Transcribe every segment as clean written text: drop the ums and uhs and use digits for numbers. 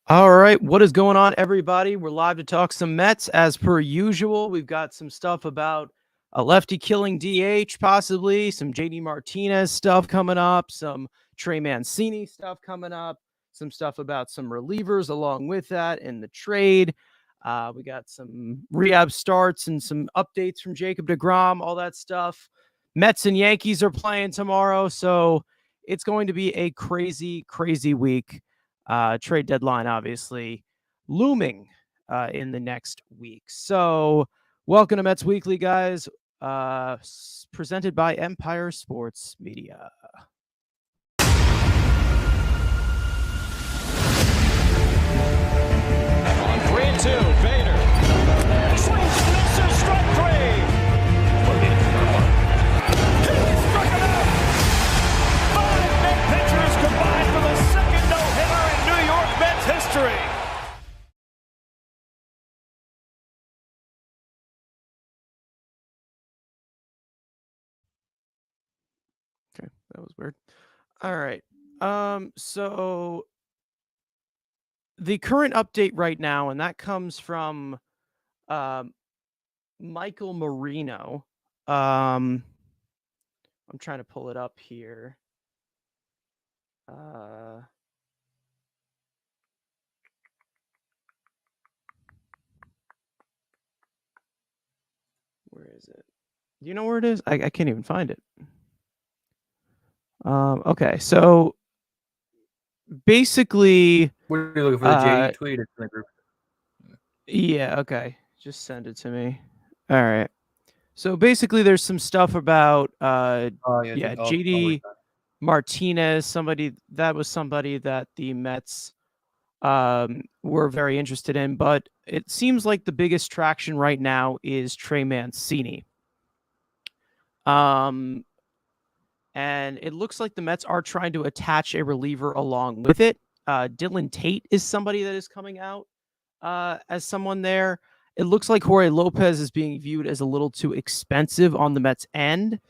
All right, what is going on, everybody? We're live to talk some Mets as per usual. We've got some stuff about a lefty killing DH, possibly some JD Martinez stuff coming up, some Trey Mancini stuff coming up, some stuff about some relievers along with that in the trade. We got some rehab starts and some updates from Jacob deGrom, all that stuff. Mets and Yankees are playing tomorrow, so it's going to be a crazy, crazy week. Trade deadline, obviously, looming in the next week. So, welcome to Mets Weekly, guys. Presented by Empire Sports Media. On 3-2, Bader. Swings and misses, strike three. He struck him out. 5 Met pitchers combined for the second no-hitter in New York Mets history. Okay, that was weird. All right. So the current update right now, and that comes from Michael Marino. I'm trying to pull it up here. Where is it? Do you know where it is? I can't even find it. Okay, so basically, what are you looking for? The JD tweet? It's in the group. Yeah, okay. Just send it to me. All right. So basically, there's some stuff about JD Martinez. Somebody that the Mets were very interested in, but it seems like the biggest traction right now is Trey Mancini. And it looks like the Mets are trying to attach a reliever along with it. Dylan Tate is somebody that is coming out as someone there. It looks like Jorge Lopez is being viewed as a little too expensive on the Mets' end.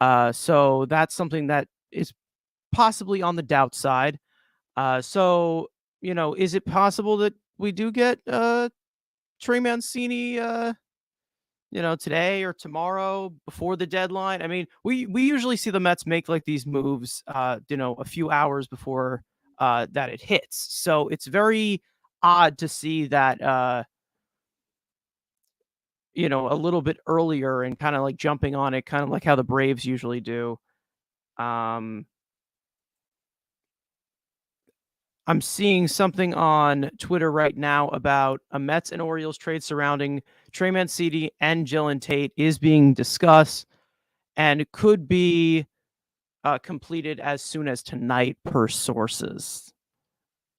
So that's something that is possibly on the doubt side. So, is it possible that we do get Trey Mancini today or tomorrow before the deadline? I mean, we usually see the Mets make like these moves, a few hours before that it hits. So it's very odd to see that, a little bit earlier and kind of like jumping on it, kind of like how the Braves usually do. I'm seeing something on Twitter right now about a Mets and Orioles trade surrounding Trey Mancini and Dylan Tate is being discussed and it could be completed as soon as tonight per sources.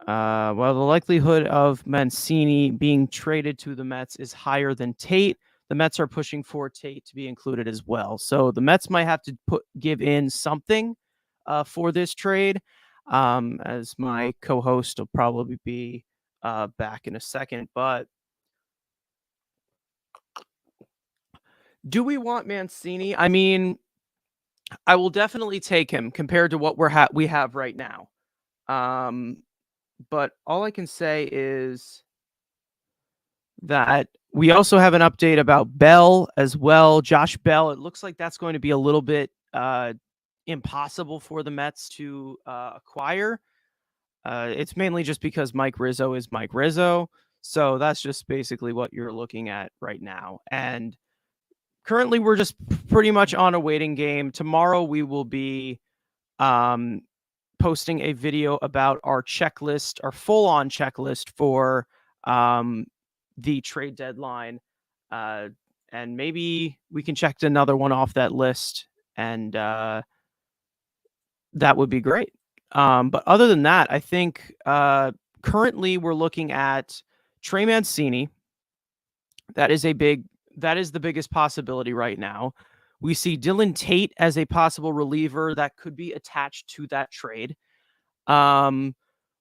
While the likelihood of Mancini being traded to the Mets is higher than Tate, the Mets are pushing for Tate to be included as well. So the Mets might have to give in something for this trade. As my co-host will probably be back in a second. But do we want Mancini? I mean, I will definitely take him compared to what we have right now. But all I can say is that we also have an update about Bell as well. Josh Bell, it looks like that's going to be a little bit impossible for the Mets to acquire. It's mainly just because Mike Rizzo is Mike Rizzo. So that's just basically what you're looking at right now. And currently we're just pretty much on a waiting game. Tomorrow we will be posting a video about our checklist, our full-on checklist for the trade deadline. And maybe we can check another one off that list. And that would be great. But other than that, I think currently we're looking at Trey Mancini. That is the biggest possibility right now. We see Dylan Tate as a possible reliever that could be attached to that trade. What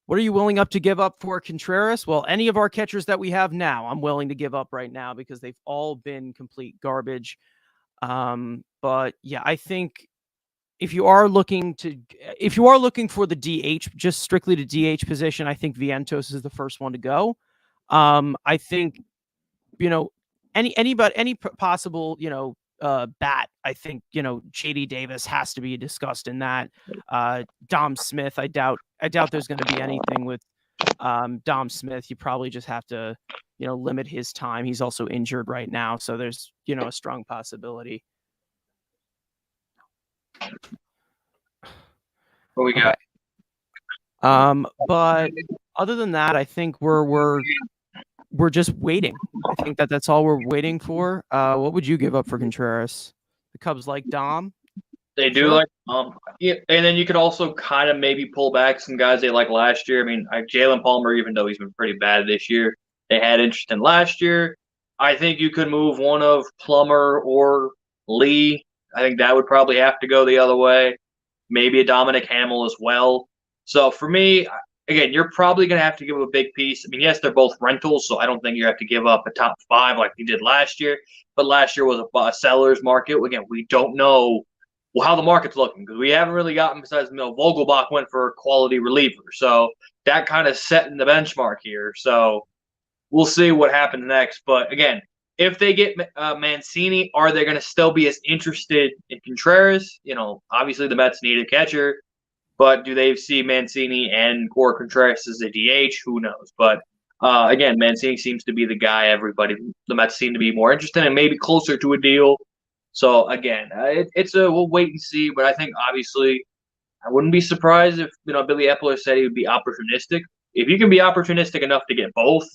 are you willing to give up for Contreras? Well, any of our catchers that we have now, I'm willing to give up right now because they've all been complete garbage. But yeah, I think if you are looking for the DH, just strictly the DH position, I think Vientos is the first one to go. I think, any possible, bat, I think, JD Davis has to be discussed in that. Dom Smith, I doubt there's going to be anything with Dom Smith. You probably just have to, limit his time. He's also injured right now, so there's, a strong possibility. What we got? But other than that, I think we're just waiting. I think that's all we're waiting for. What would you give up for Contreras? The Cubs like Dom? They do like yeah, and then you could also kind of maybe pull back some guys they like last year. I mean, Jalen Palmer, even though he's been pretty bad this year, they had interest in last year. I think you could move one of Plummer or Lee. I think that would probably have to go the other way. Maybe a Dominic Hamill as well. So for me, again, you're probably going to have to give up a big piece. I mean, yes, they're both rentals, so I don't think you have to give up a top 5 like you did last year. But last year was a seller's market. Again, we don't know how the market's looking because we haven't really gotten, besides, Vogelbach went for a quality reliever. So that kind of setting the benchmark here. So we'll see what happens next. But again, if they get Mancini, are they going to still be as interested in Contreras? Obviously the Mets need a catcher, but do they see Mancini and Core Contreras as a DH? Who knows? But again, Mancini seems to be the guy the Mets seem to be more interested in, and maybe closer to a deal. So again, we'll wait and see. But I think obviously, I wouldn't be surprised if Billy Epler said he would be opportunistic. If you can be opportunistic enough to get both,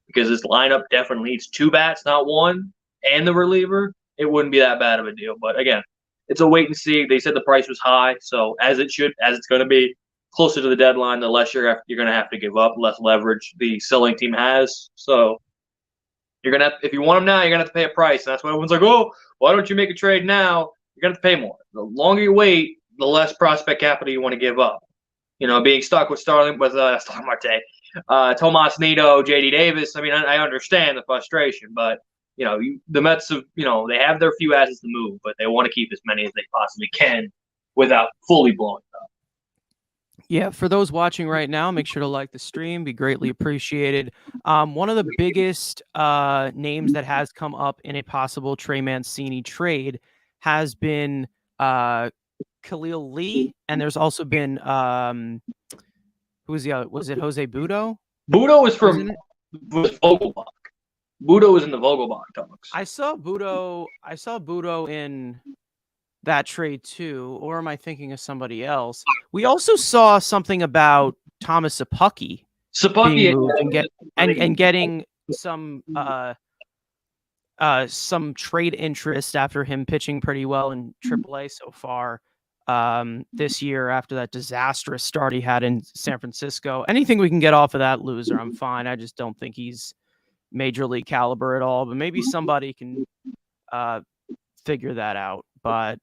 because this lineup definitely needs 2 bats, not 1, and the reliever, it wouldn't be that bad of a deal. But again, it's a wait and see. They said the price was high, so as it's going to be closer to the deadline, the less you're going to have to give up, less leverage the selling team has. So you're going to, if you want them now, you're going to have to pay a price. And that's why everyone's like, oh, why don't you make a trade now? You're going to have to pay more. The longer you wait, the less prospect capital you want to give up. Being stuck with Starling Marte, Tomas Nido, JD Davis. I mean, I understand the frustration, but the Mets have, they have their few assets to move, but they want to keep as many as they possibly can without fully blowing up. Yeah, for those watching right now, make sure to like the stream. Be greatly appreciated. One of the biggest names that has come up in a possible Trey Mancini trade has been Khalil Lee, and there's also been who was the other? Was it Jose Budo? Budo was Vogelbach. Budo was in the Vogelbach talks. I saw Budo in that trade too, or am I thinking of somebody else? We also saw something about Thomas Sapucki being moved and getting some trade interest after him pitching pretty well in AAA so far this year after that disastrous start he had in San Francisco. Anything we can get off of that loser, I'm fine. I just don't think he's major league caliber at all, but maybe somebody can figure that out. But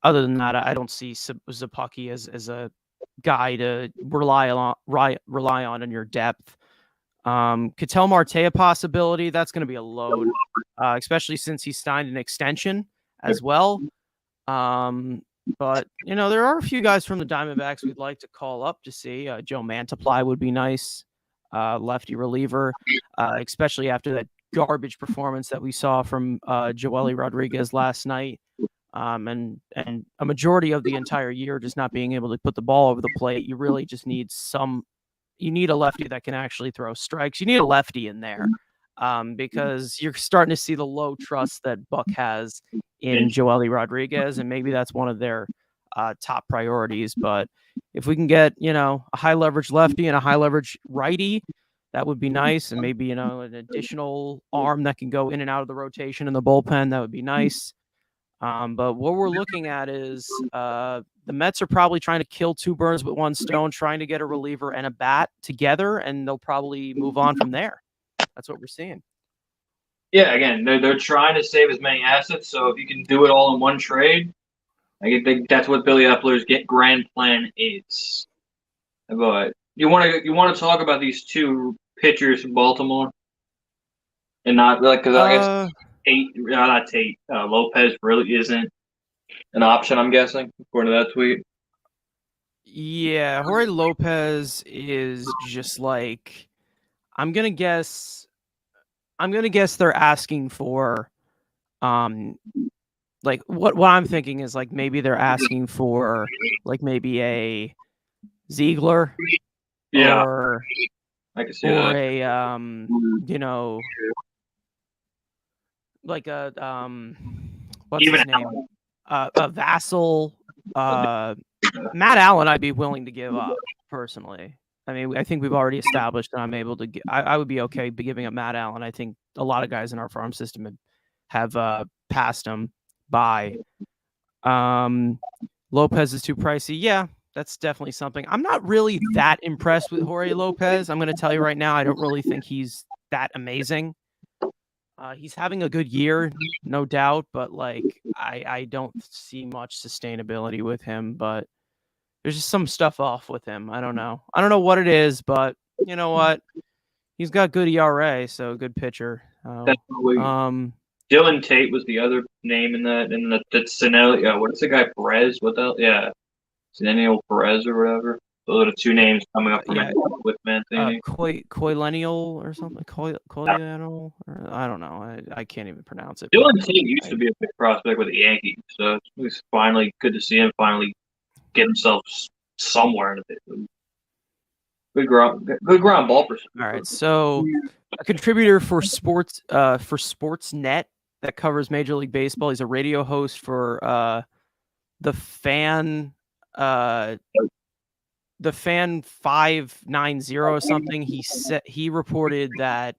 other than that, I don't see Sapucki as a guy to rely on in your depth. Ketel Marte a possibility. That's going to be a load, especially since he signed an extension as well. But there are a few guys from the Diamondbacks we'd like to call up to see. Joe Mantiply would be nice, lefty reliever, especially after that garbage performance that we saw from Joely Rodriguez last night. And a majority of the entire year just not being able to put the ball over the plate. You really just need you need a lefty that can actually throw strikes. You need a lefty in there because you're starting to see the low trust that Buck has in Joely Rodriguez, and maybe that's one of their top priorities. But if we can get, a high leverage lefty and a high leverage righty, that would be nice. And maybe, an additional arm that can go in and out of the rotation in the bullpen, that would be nice. But what we're looking at is the Mets are probably trying to kill 2 birds with 1 stone, trying to get a reliever and a bat together, and they'll probably move on from there. That's what we're seeing. Yeah, again, they're trying to save as many assets, so if you can do it all in one trade, I think that's what Billy Epler's grand plan is. But you want to talk about these 2 pitchers from Baltimore, and not because I guess Lopez really isn't an option, I'm guessing, according to that tweet. Yeah, Jorge Lopez is just like I'm gonna guess they're asking for like what I'm thinking is like maybe they're asking for like maybe a Ziegler Yeah, or I can see that. a you know, like a what's Even his name? A Vassal, Matt Allen I'd be willing to give up personally. I mean, I think we've already established that I'm able to I would be okay giving up Matt Allen. I think a lot of guys in our farm system have passed him by. Lopez is too pricey. Yeah, that's definitely something. I'm not really that impressed with Jorge Lopez. I'm going to tell you right now, I don't really think he's that amazing. He's having a good year, no doubt, but like I don't see much sustainability with him. But there's just some stuff off with him. I don't know. I don't know what it is, but you know what? He's got good ERA, so good pitcher. definitely. Dylan Tate was the other name in that scenario. What's the guy Perez? What the yeah, Zennial Perez or whatever. Those are the two names coming up from with Mancini. Coylenial or something. Coylenial? I don't know. I can't even pronounce it. Dylan Tate used to be a big prospect with the Yankees, so it's finally good to see him finally get himself somewhere in the good ground ball percentage. All right, so a contributor for Sportsnet that covers Major League Baseball. He's a radio host for the Fan 590 or something. He reported that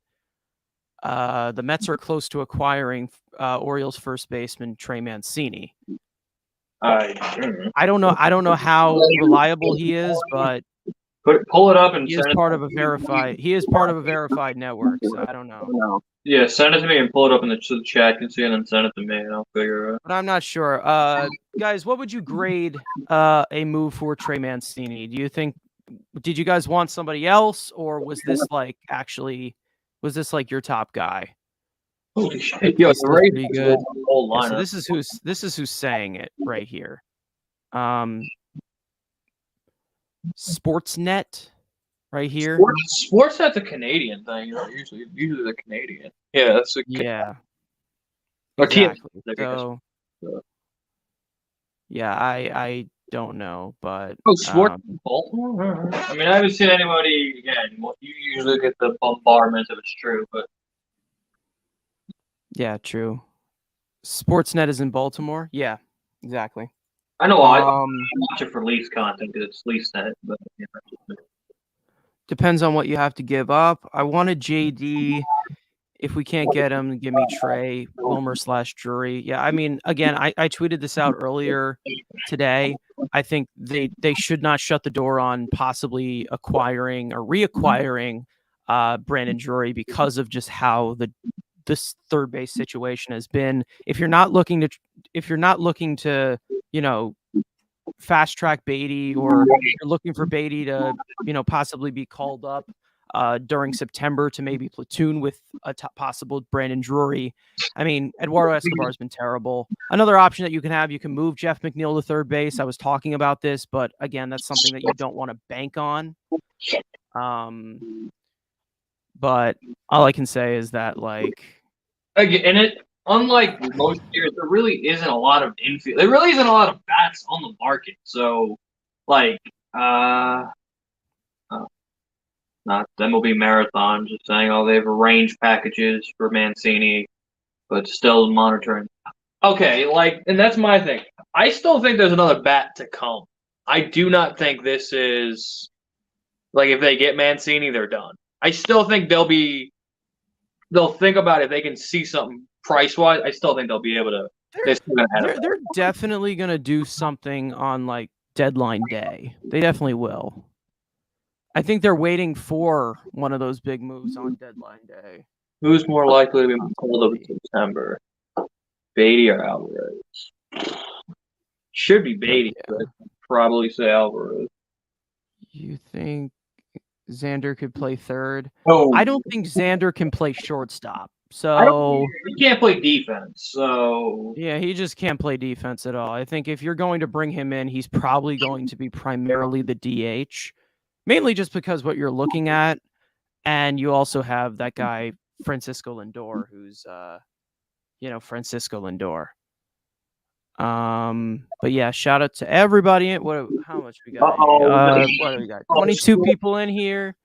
the Mets are close to acquiring Orioles first baseman Trey Mancini. I don't know how reliable he is, but pull it up and he is part of a verified network, so I don't know. Yeah, send it to me and pull it up in the chat and see, and then send it to me, and I'll figure it out. But I'm not sure. Guys, what would you grade a move for Trey Mancini? Did you guys want somebody else, or was this like your top guy? Holy shit! Yo, the Rays pretty good. Whole lineup. So this is who's saying it right here. Sportsnet, right here. Sportsnet's a Canadian thing. Usually they're Canadian. Yeah, that's yeah. Exactly. So, yeah, I don't know, but sports Baltimore. I mean, I haven't seen anybody. Again, you usually get the bombardment if it's true, but yeah, true. Sportsnet is in Baltimore. Yeah, exactly. I know. I watch it for Leafs content because it's Leafs net, but depends on what you have to give up. I wanted JD. If we can't get him, give me Trey Wilmer/Drury. Yeah, I mean, again, I tweeted this out earlier today. I think they should not shut the door on possibly acquiring or reacquiring Brandon Drury because of just how this third base situation has been. If you're not looking to fast track Beatty, or you're looking for Beatty to possibly be called up during September to maybe platoon with a possible Brandon Drury. I mean, Eduardo Escobar has been terrible. Another option that you can move Jeff McNeil to third base. I was talking about this, but again, that's something that you don't want to bank on. But all I can say is that, like, and unlike most years, there really isn't a lot of infield. There really isn't a lot of bats on the market. So, like, not MLB Marathon just saying, oh, they have arranged packages for Mancini, but still monitoring. Okay, like, and that's my thing. I still think there's another bat to come. I do not think this is like if they get Mancini, they're done. I still think they'll think about it if they can see something price wise. I still think they'll be able to. They're definitely gonna do something on like deadline day. They definitely will. I think they're waiting for one of those big moves on deadline day. Who's more likely to be pulled up in September? Beatty or Alvarez? Should be Beatty, but I'd probably say Alvarez. You think Xander could play third? Oh. I don't think Xander can play shortstop. So he can't play defense. So yeah, he just can't play defense at all. I think if you're going to bring him in, he's probably going to be primarily the DH, mainly just because what you're looking at, and you also have that guy Francisco Lindor, who's Francisco Lindor. But yeah, shout out to everybody. How much we got? What do we got? 22 people in here.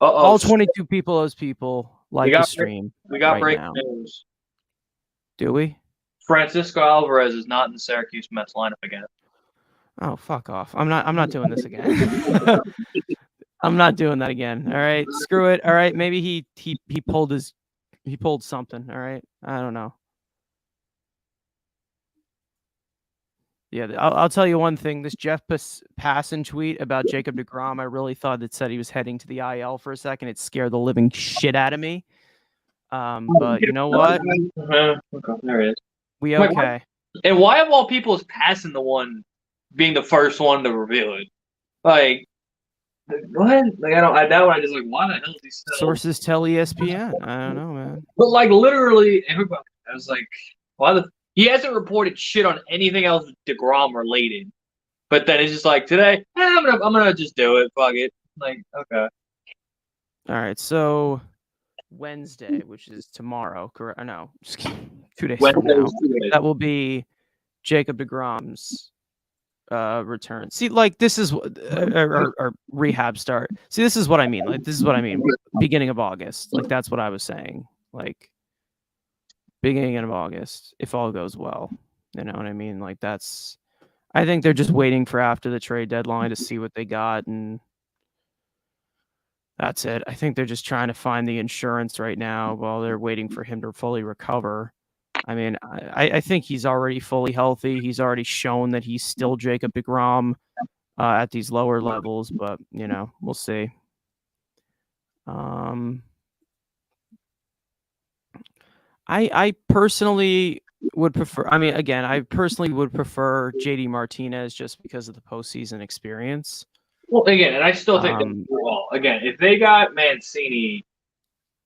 All 22 people, those people like the stream. We got right breaking now. news. Do we? Francisco Alvarez is not in the Syracuse Mets lineup again. Oh, fuck off. I'm not doing this again. I'm not doing that again. All right. Screw it. All right. Maybe he pulled something. All right. I don't know. Yeah, I'll tell you one thing. This Jeff Passan tweet about Jacob deGrom, I really thought it said he was heading to the IL for a second. It scared the living shit out of me. But you know what? Okay, there it is. We okay. And why of all people is Passan the one being the first one to reveal it? Like, what? Like, I just like, why the hell is he still? Sources tell ESPN. I don't know, man. But like, literally, everybody. I was like, why the? He hasn't reported shit on anything else deGrom related. But then it's just like today, I'm gonna just do it. Fuck it. Like, okay. All right, so Wednesday, which is tomorrow, correct? No, just 2 days from now. That will be Jacob deGrom's return. See, like this is our rehab start. See, this is what I mean. Like this is what I mean. Beginning of August. Like that's what I was saying. Like beginning of August, if all goes well. You know what I mean? Like that's. I think they're just waiting for after the trade deadline to see what they got, and that's it. I think they're just trying to find the insurance right now while they're waiting for him to fully recover. I mean, I think he's already fully healthy. He's already shown that he's still Jacob deGrom at these lower levels, but, we'll see. I personally would prefer, I personally would prefer JD Martinez just because of the postseason experience. Well, again, and I still think again, if they got Mancini,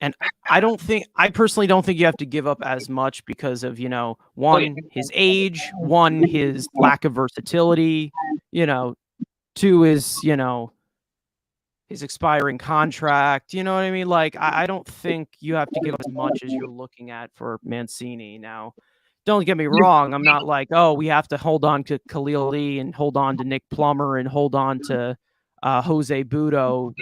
and I personally don't think you have to give up as much because of, one, his age, one, his lack of versatility, two is, his expiring contract. You know what I mean? Like, I don't think you have to give up as much as you're looking at for Mancini. Now, don't get me wrong. I'm not like, we have to hold on to Khalil Lee and hold on to Nick Plummer and hold on to Jose Budo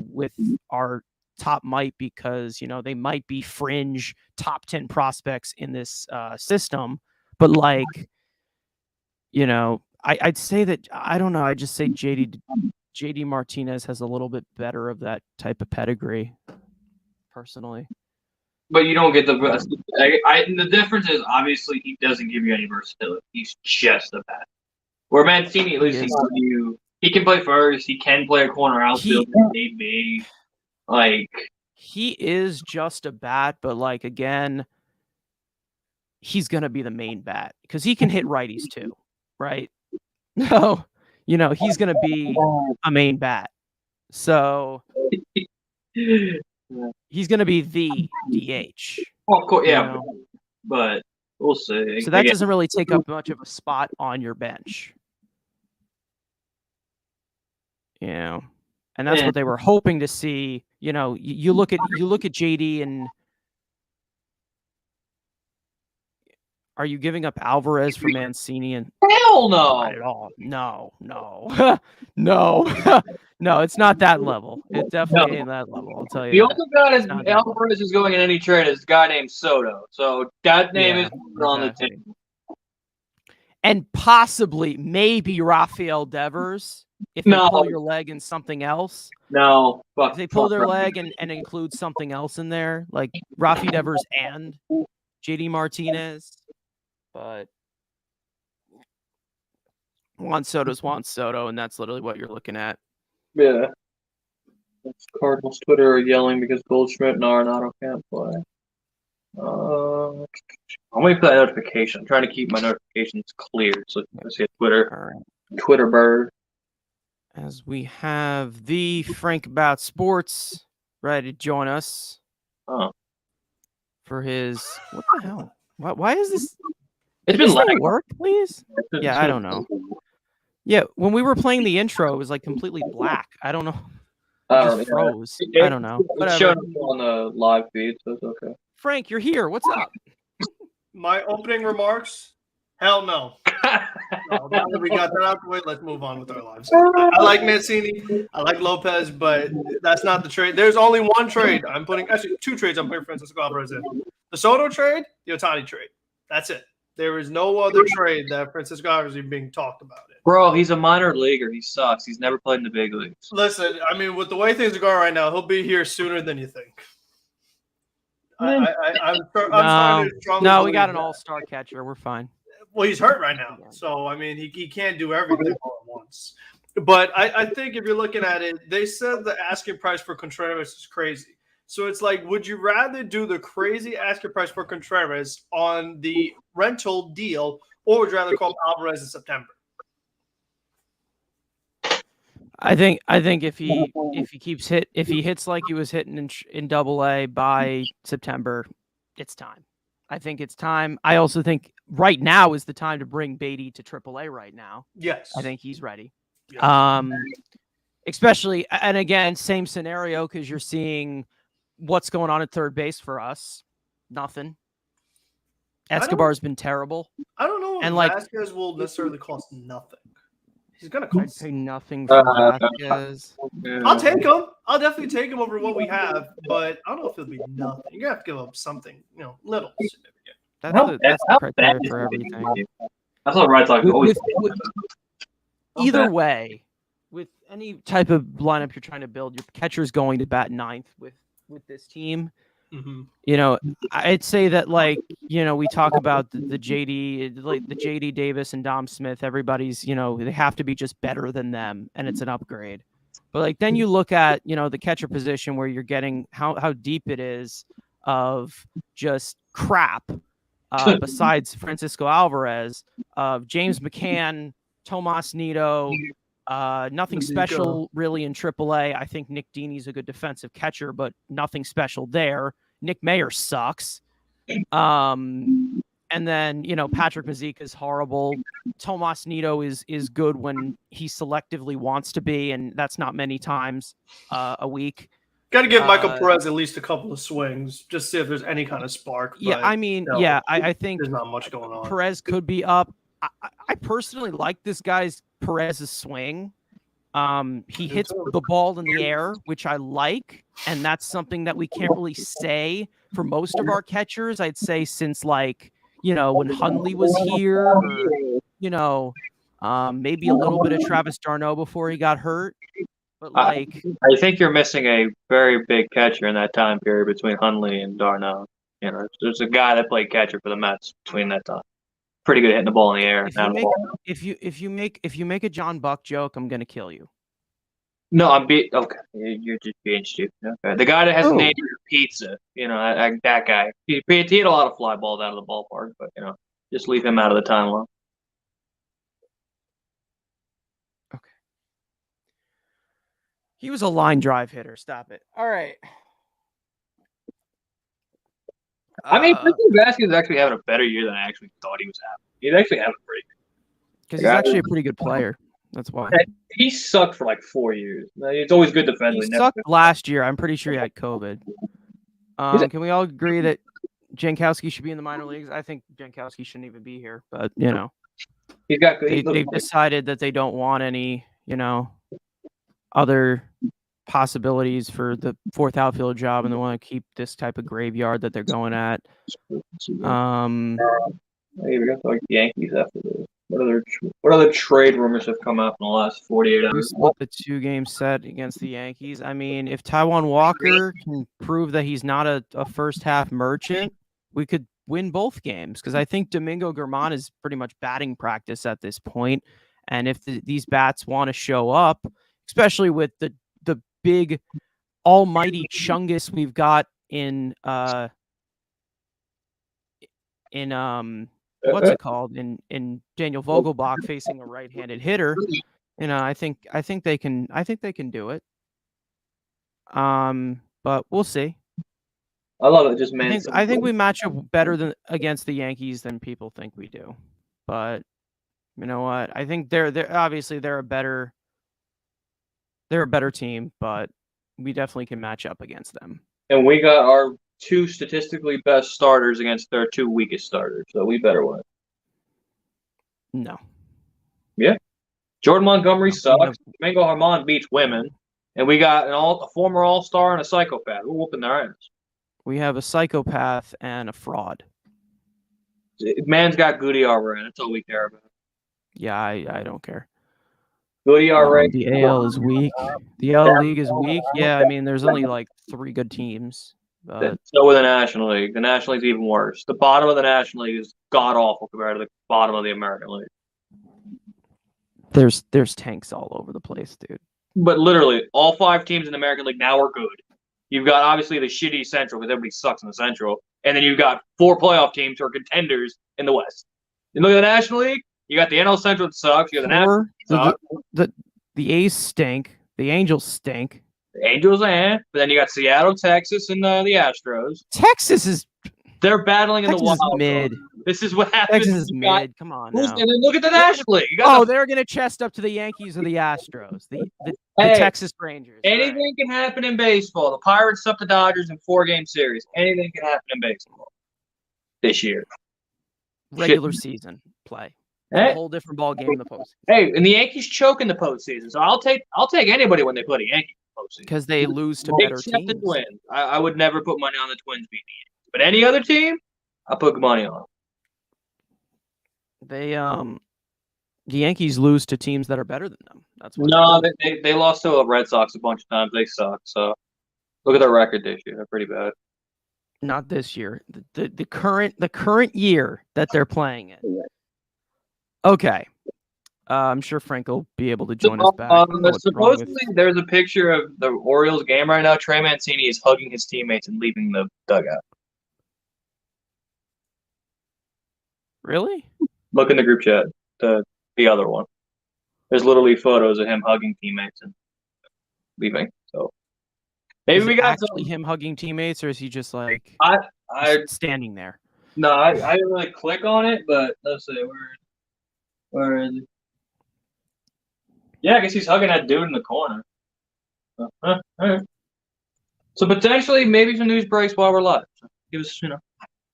with our top might because, they might be fringe top 10 prospects in this system. But like, I'd say that, I don't know. I just say JD Martinez has a little bit better of that type of pedigree, personally. But you don't get the the difference is obviously he doesn't give you any versatility. He's just a bat. Where Mancini, at least he can play first. He can play a corner outfield if need be. Like he is just a bat, but like again, he's gonna be the main bat because he can hit righties too, right? No, he's gonna be a main bat. So he's gonna be the DH. Well, of course, yeah, but we'll see. So that doesn't really take up much of a spot on your bench. And that's what they were hoping to see. You look at JD, and are you giving up Alvarez for Mancini? And hell no, not at all. No, no, it's not that level. It definitely ain't that level. I'll tell you. The only guy that Alvarez is going in any trade is a guy named Soto. So that name is on the table. And possibly, maybe Rafael Devers. If they pull your leg in something else. No. If they pull their leg and include something else in there, like Rafi Devers and JD Martinez. But Juan Soto's Juan Soto, and that's literally what you're looking at. Yeah. That's Cardinals Twitter yelling because Goldschmidt and Arenado can't play. I'm waiting for that notification. I'm trying to keep my notifications clear so I see a Twitter bird. As we have the Frank About Sports ready to join us for his. What the hell? Why is this? It's Did been this thing lagging. work, please? It's Yeah, I don't know. Yeah, when we were playing the intro, it was like completely black. I don't know. It just froze. I don't know. It's Whatever. showing up on the live feed, so it's okay. Frank, you're here. What's up? My opening remarks? Hell no. No, now that we got that out the way, let's move on with our lives. I like Mancini, I like Lopez, but that's not the trade. There's only one trade I'm putting, actually two trades I'm putting Francisco Alvarez in. The Soto trade, the Ohtani trade. That's it. There is no other trade that Francisco Alvarez is being talked about it. Bro, he's a minor leaguer. He sucks. He's never played in the big leagues. Listen, I mean, with the way things are going right now, he'll be here sooner than you think. I'm starting to strongly No, we believe got an that. all-star catcher. We're fine. Well, he's hurt right now. So, I mean, he can't do everything all at once. But I think if you're looking at it, they said the asking price for Contreras is crazy. So it's like, would you rather do the crazy asking price for Contreras on the rental deal, or would you rather call Alvarez in September? I think if he hits like he was hitting in Double-A by September, it's time. I think it's time. I also think right now is the time to bring Beatty to Triple-A right now. Yes. I think he's ready. Yes. Especially, and again, same scenario, because you're seeing what's going on at third base for us. Nothing. Escobar's been terrible. I don't know if And like Vasquez will necessarily cost nothing. He's going to cost I'd pay nothing for Vasquez. I'll take him. I'll definitely take him over what we have, but I don't know if it'll be nothing. You're going to have to give up something, little significant. That's the criteria for everything. That's what Red Sox always. Either way, with any type of lineup you're trying to build, your catcher's going to bat ninth with this team. Mm-hmm. I'd say that, we talk about the JD, like the JD Davis and Dom Smith. Everybody's, they have to be just better than them, and it's an upgrade. But then you look at, the catcher position where you're getting how deep it is of just crap. Besides Francisco Alvarez, James McCann, Tomas Nido, nothing special really in AAA. I think Nick Dini's a good defensive catcher, but nothing special there. Nick Mayer sucks. And then, Patrick Mazeika is horrible. Tomas Nido is good when he selectively wants to be, and that's not many times a week. Got to give Michael Perez at least a couple of swings, just see if there's any kind of spark. Yeah, but, I mean, I think there's not much going on. Perez could be up. I personally like this guy's Perez's swing. He hits the ball in the air, which I like, and that's something that we can't really say for most of our catchers. I'd say since when Hundley was here, or, maybe a little bit of Travis d'Arnaud before he got hurt. But I think you're missing a very big catcher in that time period between Hundley and d'Arnaud. There's a guy that played catcher for the Mets between that time. Pretty good hitting the ball in the air. If you make a John Buck joke, I'm gonna kill you. No, okay. You're just being stupid. Okay. The guy that has a name for pizza, that guy. He hit a lot of fly balls out of the ballpark, but just leave him out of the timeline. Okay. He was a line drive hitter. Stop it. All right. I mean, Vasquez is actually having a better year than I actually thought he was having. He's actually having a pretty good. Because he's actually a pretty good player. That's why. He sucked for 4 years. It's always good defensively. He sucked last year. I'm pretty sure he had COVID. Can we all agree that Jankowski should be in the minor leagues? I think Jankowski shouldn't even be here. But, he's got good. They've decided that they don't want any, other possibilities for the fourth outfield job, and they want to keep this type of graveyard that they're going at. Maybe we got to talk Yankees after this. What other trade rumors have come out in the last 48 hours? We split the 2-game set against the Yankees. I mean, if Taijuan Walker can prove that he's not a first half merchant, we could win both games, because I think Domingo Germán is pretty much batting practice at this point. And if these bats want to show up, especially with the big almighty chungus we've got in what's it called in Daniel Vogelbach facing a right-handed hitter, I think they can do it. But we'll see. I love it. Just I think we match up better against the Yankees than people think we do. But you know what? I think they're obviously they're a better team, but we definitely can match up against them. And we got our 2 statistically best starters against their 2 weakest starters, so we better win. No. Yeah. Jordan Montgomery sucks. Domingo Germán beats women. And we got a former All-Star and a psychopath. We're whooping their ass. We have a psychopath and a fraud. Man's got good ERA. That's all we care about. Yeah, I don't care. Good ERA. The AL is weak. The AL League is weak. Yeah, I mean, there's only like 3 good teams. So with the National League. The National League's even worse. The bottom of the National League is god-awful compared to the bottom of the American League. There's tanks all over the place, dude. But literally, all 5 teams in the American League now are good. You've got, obviously, the shitty Central, because everybody sucks in the Central. And then you've got 4 playoff teams who are contenders in the West. You look at the National League, you got the NL Central that sucks. You got the National League. The A's stink. The Angels stink. The Angels but then you got Seattle, Texas, and the Astros. Texas is... They're battling in the wild. Mid. This is what happens. Texas is mid. Come on now. And then look at the National League. They're going to chest up to the Yankees or the Astros. The Texas Rangers. Anything can happen in baseball. The Pirates up the Dodgers in 4-game series. Anything can happen in baseball this year. Regular season play. A whole different ball game in the postseason. Hey, and the Yankees choke in the postseason, so I'll take anybody when they play the Yankees in the postseason. Because they lose to better teams. The Twins. I would never put money on the Twins beating the Yankees. But any other team, I put money on. The Yankees lose to teams that are better than them. That's what they lost to the Red Sox a bunch of times. They suck. So look at their record this year. They're pretty bad. Not this year. The current year that they're playing in. Okay. I'm sure Frank will be able to join us back. Supposedly, there's a picture of the Orioles game right now. Trey Mancini is hugging his teammates and leaving the dugout. Really? Look in the group chat. The other one. There's literally photos of him hugging teammates and leaving. So maybe we got actually him hugging teammates, or is he just like standing there? No, I didn't really click on it, but let's see where is he? Yeah, I guess he's hugging that dude in the corner. All right. So potentially, maybe some news breaks while we're live. So give us,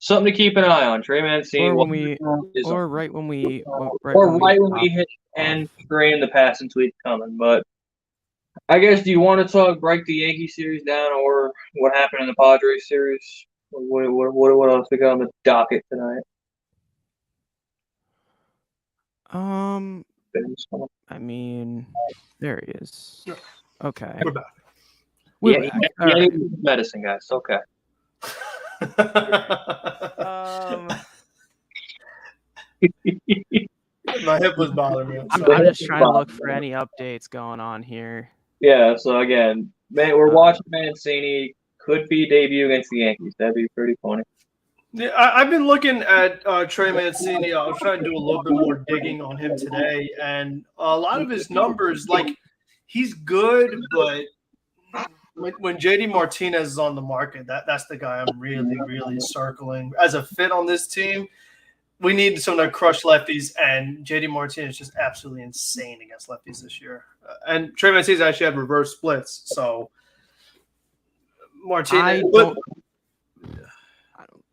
something to keep an eye on. Trey Mancini, right when we hit end screen in the passing tweet coming. But I guess, do you want to break the Yankee series down, or what happened in the Padres series? What else we got on the docket tonight? I mean, there he is. Okay. We're back. Medicine, guys. Okay. My hip was bothering me. I'm just trying to look for any updates going on here. Yeah, so again, we're watching Mancini. Could be debut against the Yankees. That'd be pretty funny. Yeah, I've been looking at Trey Mancini. I was trying to do a little bit more digging on him today, and a lot of his numbers, he's good, but when JD Martinez is on the market, that's the guy I'm really, really circling as a fit on this team. We need someone to crush lefties, and JD Martinez is just absolutely insane against lefties this year. And Trey Mancini actually had reverse splits, so Martinez.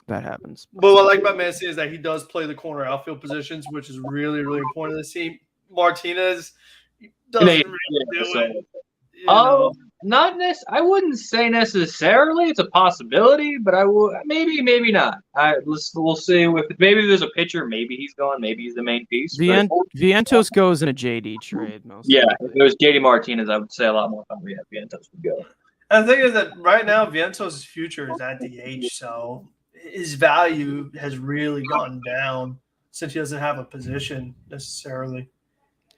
That happens. But what I like about Mancini is that he does play the corner outfield positions, which is really, really important to this team. Martinez doesn't really do it. I wouldn't say necessarily. It's a possibility, but I will maybe not. We'll see. Maybe there's a pitcher. Maybe he's gone. Maybe he's the main piece. Vientos goes in a JD trade. If it was JD Martinez, I would say a lot more time. Yeah, Vientos would go. And the thing is that right now Vientos' future is at DH, so his value has really gone down since he doesn't have a position necessarily.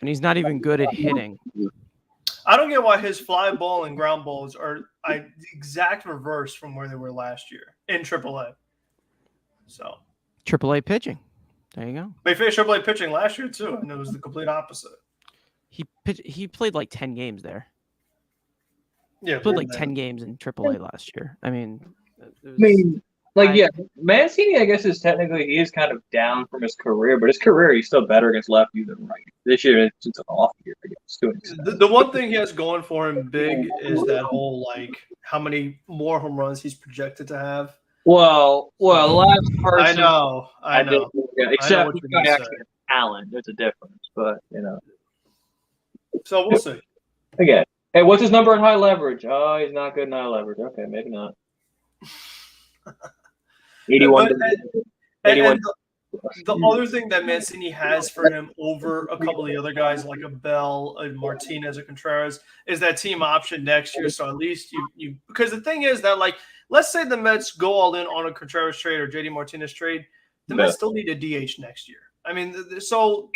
And he's not even good at hitting. I don't get why his fly ball and ground balls are the exact reverse from where they were last year in AAA. So AAA pitching. There you go. They faced AAA pitching last year too, and it was the complete opposite. He played like 10 games there. Yeah, he played like 10 games in AAA last year. I mean, Mancini, I guess, is technically he is kind of down from his career, but his career he's still better against lefties than righties. This year it's an off year, I guess, to an extent. The one thing he has going for him big is that whole how many more home runs he's projected to have. Well, the last person I know. Except he's got actually talent. There's a difference, but So we'll see. Again, hey, what's his number in high leverage? Oh, he's not good in high leverage. Okay, maybe not. 81. And the other thing that Mancini has for him over a couple of the other guys like a Bell, a Martinez, a Contreras is that team option next year. So at least you because the thing is that let's say the Mets go all in on a Contreras trade or JD Martinez trade, the Mets still need a DH next year. I mean, so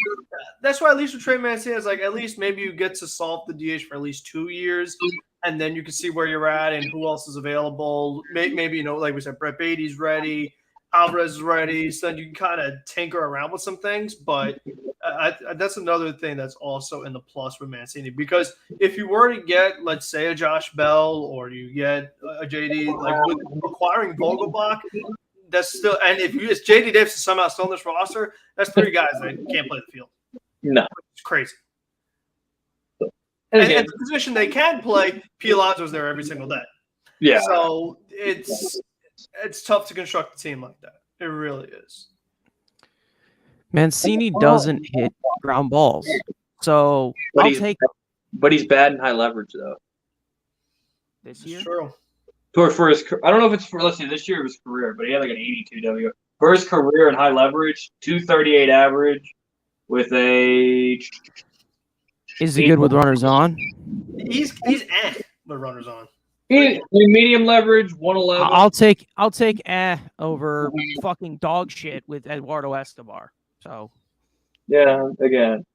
that's why at least with Trey Mancini is at least maybe you get to solve the DH for at least 2 years, and then you can see where you're at and who else is available. Maybe like we said, Brett Beatty's ready, Alvarez is ready, so then you can kind of tinker around with some things. But that's another thing that's also in the plus with Mancini, because if you were to get, let's say, a Josh Bell or you get a JD, with acquiring Vogelbach. That's still, and if JD Davis is somehow still in this roster, that's 3 guys that can't play the field. No, it's crazy. And the position they can play, P. Alonso's there every single day. Yeah. So it's tough to construct a team like that. It really is. Mancini doesn't hit ground balls, so I'll take. But he's bad in high leverage though. This year. True. For his, I don't know if it's for. Let's see, this year it was career, but he had like an 82 W. For his career in high leverage, 238 average, with a. Is he good with runners on? He's with runners on. Medium leverage, 111. I'll take over fucking dog shit with Eduardo Escobar. So. Yeah, again.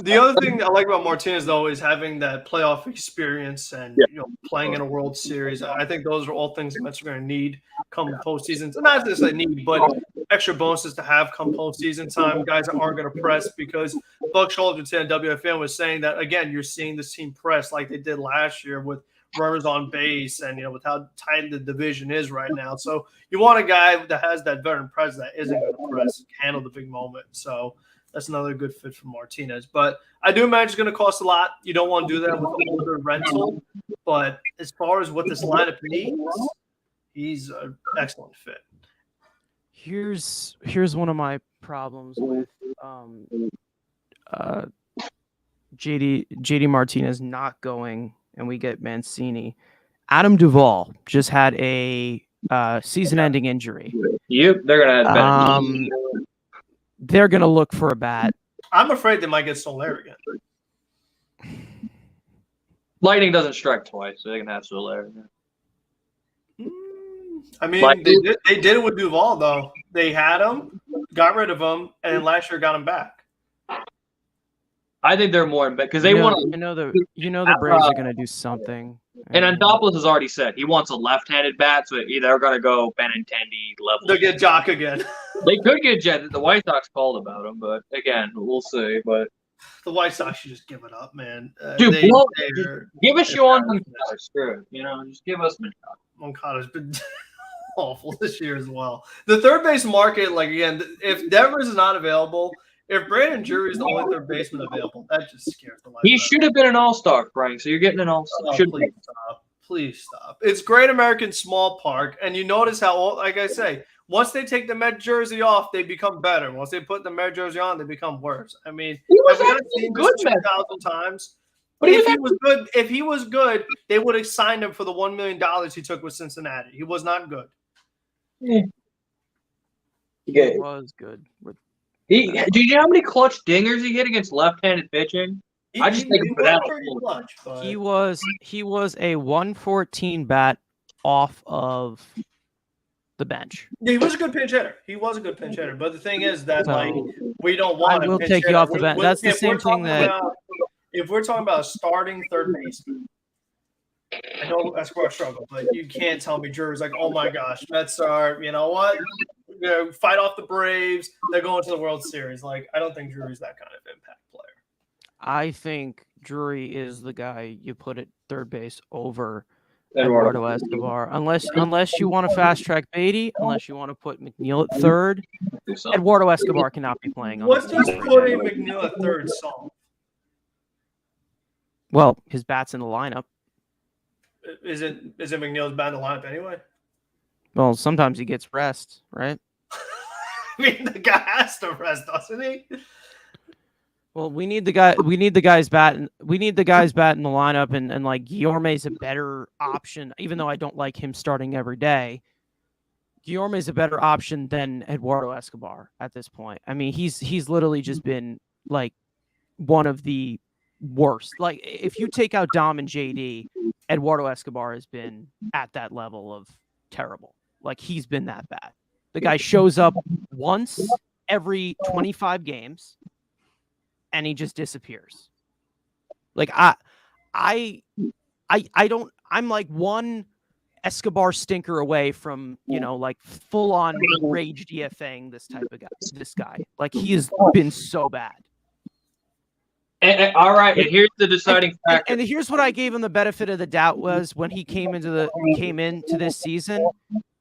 The other thing I like about Martinez, though, is having that playoff experience and playing in a World Series. I think those are all things the Mets are going to need come postseason. Not necessarily need, but extra bonuses to have come postseason time. Guys that aren't going to press, because Buck Shoulders on WFN was saying that, again, you're seeing this team press like they did last year with runners on base and, with how tight the division is right now. So you want a guy that has that veteran presence that isn't going to press, handle the big moment. So that's another good fit for Martinez. But I do imagine it's going to cost a lot. You don't want to do that with an older rental. But as far as what this lineup needs, he's an excellent fit. Here's one of my problems with JD Martinez not going, and we get Mancini. Adam Duvall just had a season-ending injury. Yep, they're going to have they're going to look for a bat. I'm afraid they might get Soler again. Lightning doesn't strike twice, so they can have Soler. I mean, they did it with Duvall, though. They had him, got rid of him, and last year got him back. I think they're more because they want to. The Braves are going to do something. And Andopoulos has already said he wants a left-handed bat, so either they're going to go Benintendi level. They'll get Jock again. They could get Jet. The White Sox called about him, but again, we'll see. But the White Sox should just give it up, man. Dude, give us Yohan Moncada. Screw it. Just give us Moncada. Moncada's been awful this year as well. The third base market, again, if Devers is not available, if Brandon Drury is the only third baseman available, that just scares the life out of me. He should have been an all-star, Frank. So you're getting an all-star. Please stop. Please stop. It's Great American Small Park, and you notice how, like I say, once they take the Met jersey off, they become better. Once they put the Met jersey on, they become worse. I mean, have we seen this 2,000 times? But if he was good, they would have signed him for the $1 million he took with Cincinnati. He was not good. He was good. Do you know how many clutch dingers he hit against left-handed pitching? I just think that clutch. He was a 114 bat off of the bench. Yeah, he was a good pinch hitter. But the thing is that we don't want. I will take you off the bench. That's the same thing that. If we're talking about a starting third baseman, I know that's where I struggle, but you can't tell me Drury's like, oh my gosh, Mets are, you know what? Fight off the Braves. They're going to the World Series. I don't think Drury's that kind of impact player. I think Drury is the guy you put at third base over Eduardo Escobar. Unless you want to fast track Beatty, unless you want to put McNeil at third, Eduardo Escobar cannot be playing on What this does team right putting now. McNeil at third solve? Well, his bat's in the lineup. Isn't McNeil's bat in the lineup anyway? Well, sometimes he gets rest, right? I mean, the guy has to rest, doesn't he? Well, we need the guy. We need the guy's bat. We need the guy's bat in the lineup, and like Guillorme's a better option. Even though I don't like him starting every day, Guillorme's a better option than Eduardo Escobar at this point. I mean, he's literally just been like one of the worst. Like if you take out Dom and JD, Eduardo Escobar has been at that level of terrible. Like he's been that bad. The guy shows up once every 25 games. And he just disappears. Like I don't. I'm like one Escobar stinker away from like full on rage DFAing this type of guy. This guy, like he has been so bad. And all right, and here's the deciding factor. And here's what I gave him the benefit of the doubt was when he came into this season,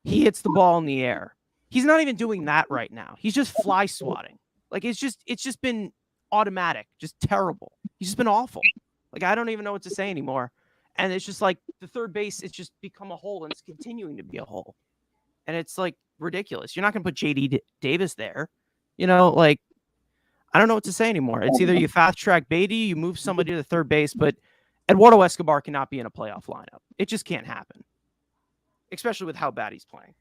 he hits the ball in the air. He's not even doing that right now. He's just fly swatting. Like it's just been automatic, just terrible. He's just been awful. Like I don't even know what to say anymore. And it's just like the third base, it's just become a hole, and it's continuing to be a hole. And it's like ridiculous. You're not going to put JD Davis there. Like I don't know what to say anymore. It's either you fast track Beatty, you move somebody to the third base, but Eduardo Escobar cannot be in a playoff lineup. It just can't happen, especially with how bad he's playing.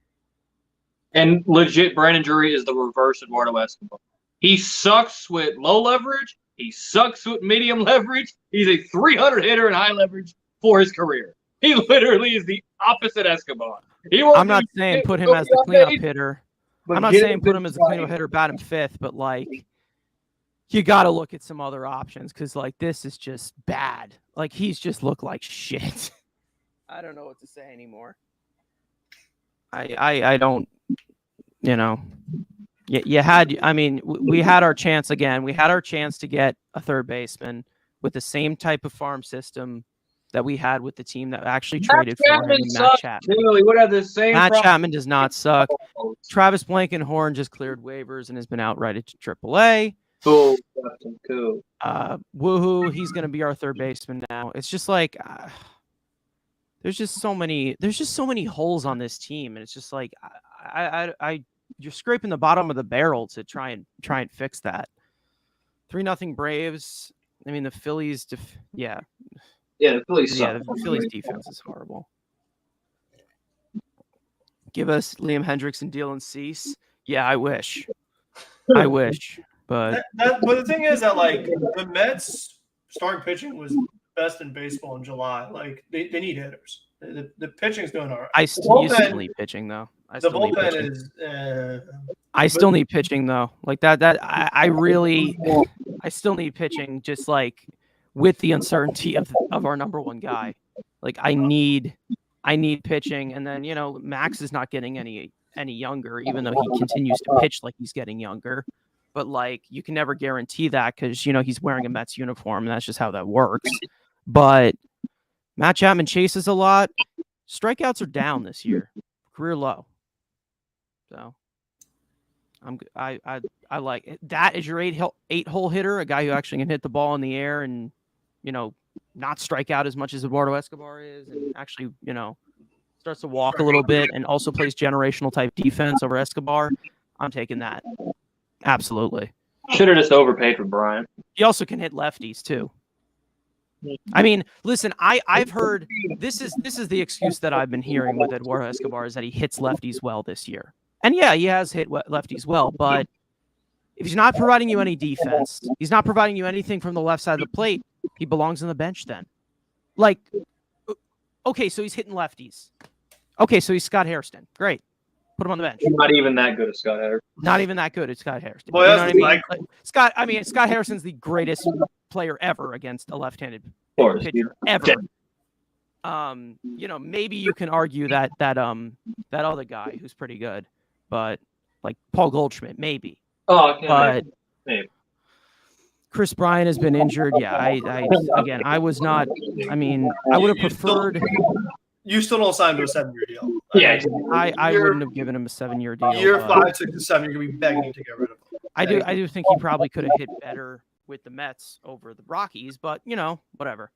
And legit, Brandon Drury is the reverse Eduardo Escobar. He sucks with low leverage. He sucks with medium leverage. He's a 300 hitter in high leverage for his career. He literally is the opposite Escobar. I'm not saying put him as the cleanup hitter. I'm not saying put him as a cleanup hitter, bat him fifth, but like you got to look at some other options because like this is just bad. Like he's just looked like shit. I don't know what to say anymore. I don't, You had, I mean, we had our chance again. We had our chance to get a third baseman with the same type of farm system that we had with the team that actually traded for him. Matt Chapman. Too. We would have the same Matt problem. Chapman does not suck. Travis Blankenhorn just cleared waivers and has been outrighted to AAA. Cool. Woohoo! He's going to be our third baseman now. It's just like there's just so many holes on this team, and it's just like you're scraping the bottom of the barrel to try and fix that. 3-0 Braves. I mean, the Phillies. The Phillies. Yeah, the Phillies defense is horrible. Give us Liam Hendricks and Dylan Cease. Yeah, I wish. But the thing is that like the Mets starting pitching was best in baseball in July. Like they need hitters. The pitching's doing all right. You still need pitching though. I still need pitching though. Like that I still need pitching. Just like with the uncertainty of our number one guy. Like I need pitching, and then Max is not getting any younger, even though he continues to pitch like he's getting younger. But like you can never guarantee that because he's wearing a Mets uniform, and that's just how that works. But Matt Chapman chases a lot. Strikeouts are down this year, career low. So I like it. That is your 8-hole hitter, a guy who actually can hit the ball in the air and not strike out as much as Eduardo Escobar is, and actually starts to walk a little bit and also plays generational type defense over Escobar. I'm taking that. Absolutely. Should have just overpaid for Bryant. He also can hit lefties too. I mean, listen, I've heard this is the excuse that I've been hearing with Eduardo Escobar is that he hits lefties well this year. And yeah, he has hit lefties well, but if he's not providing you any defense, he's not providing you anything from the left side of the plate, he belongs on the bench then. Like, okay, so he's hitting lefties. Okay, so he's Scott Hairston. Great. Put him on the bench. Not even that good at Scott Hairston. Not even that good at Scott Hairston. Well, you know what I mean? Scott Hairston's the greatest player ever against a left-handed pitcher ever. Maybe you can argue that other guy who's pretty good, but like Paul Goldschmidt, maybe. Oh, but maybe. Chris Bryant has been injured. Yeah, I was not. I mean, I would have preferred. you still don't sign him to a 7-year deal. Yeah, I wouldn't have given him a 7-year deal. Year but 5, 6, and 7, you're gonna be begging to get rid of him. I do think he probably could have hit better with the Mets over the Rockies, but whatever.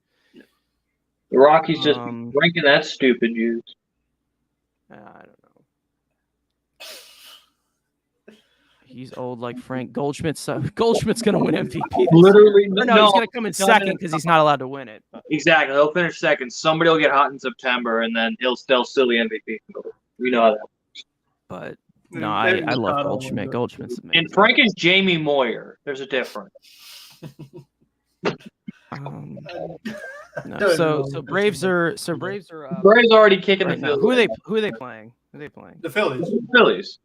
the Rockies just drinking that stupid juice. I don't know. He's old like Frank Goldschmidt. Goldschmidt's going to win MVP. Literally, Or no, he's going to come in second because he's not allowed to win it. Exactly. He'll finish second. Somebody will get hot in September, and then he'll still the MVP. We know that. But no, I love Goldschmidt. Goldschmidt's amazing. And Frank is Jamie Moyer. There's a difference. No, so Braves are Braves already kicking right the now. field. Who are they playing? The Phillies. Phillies.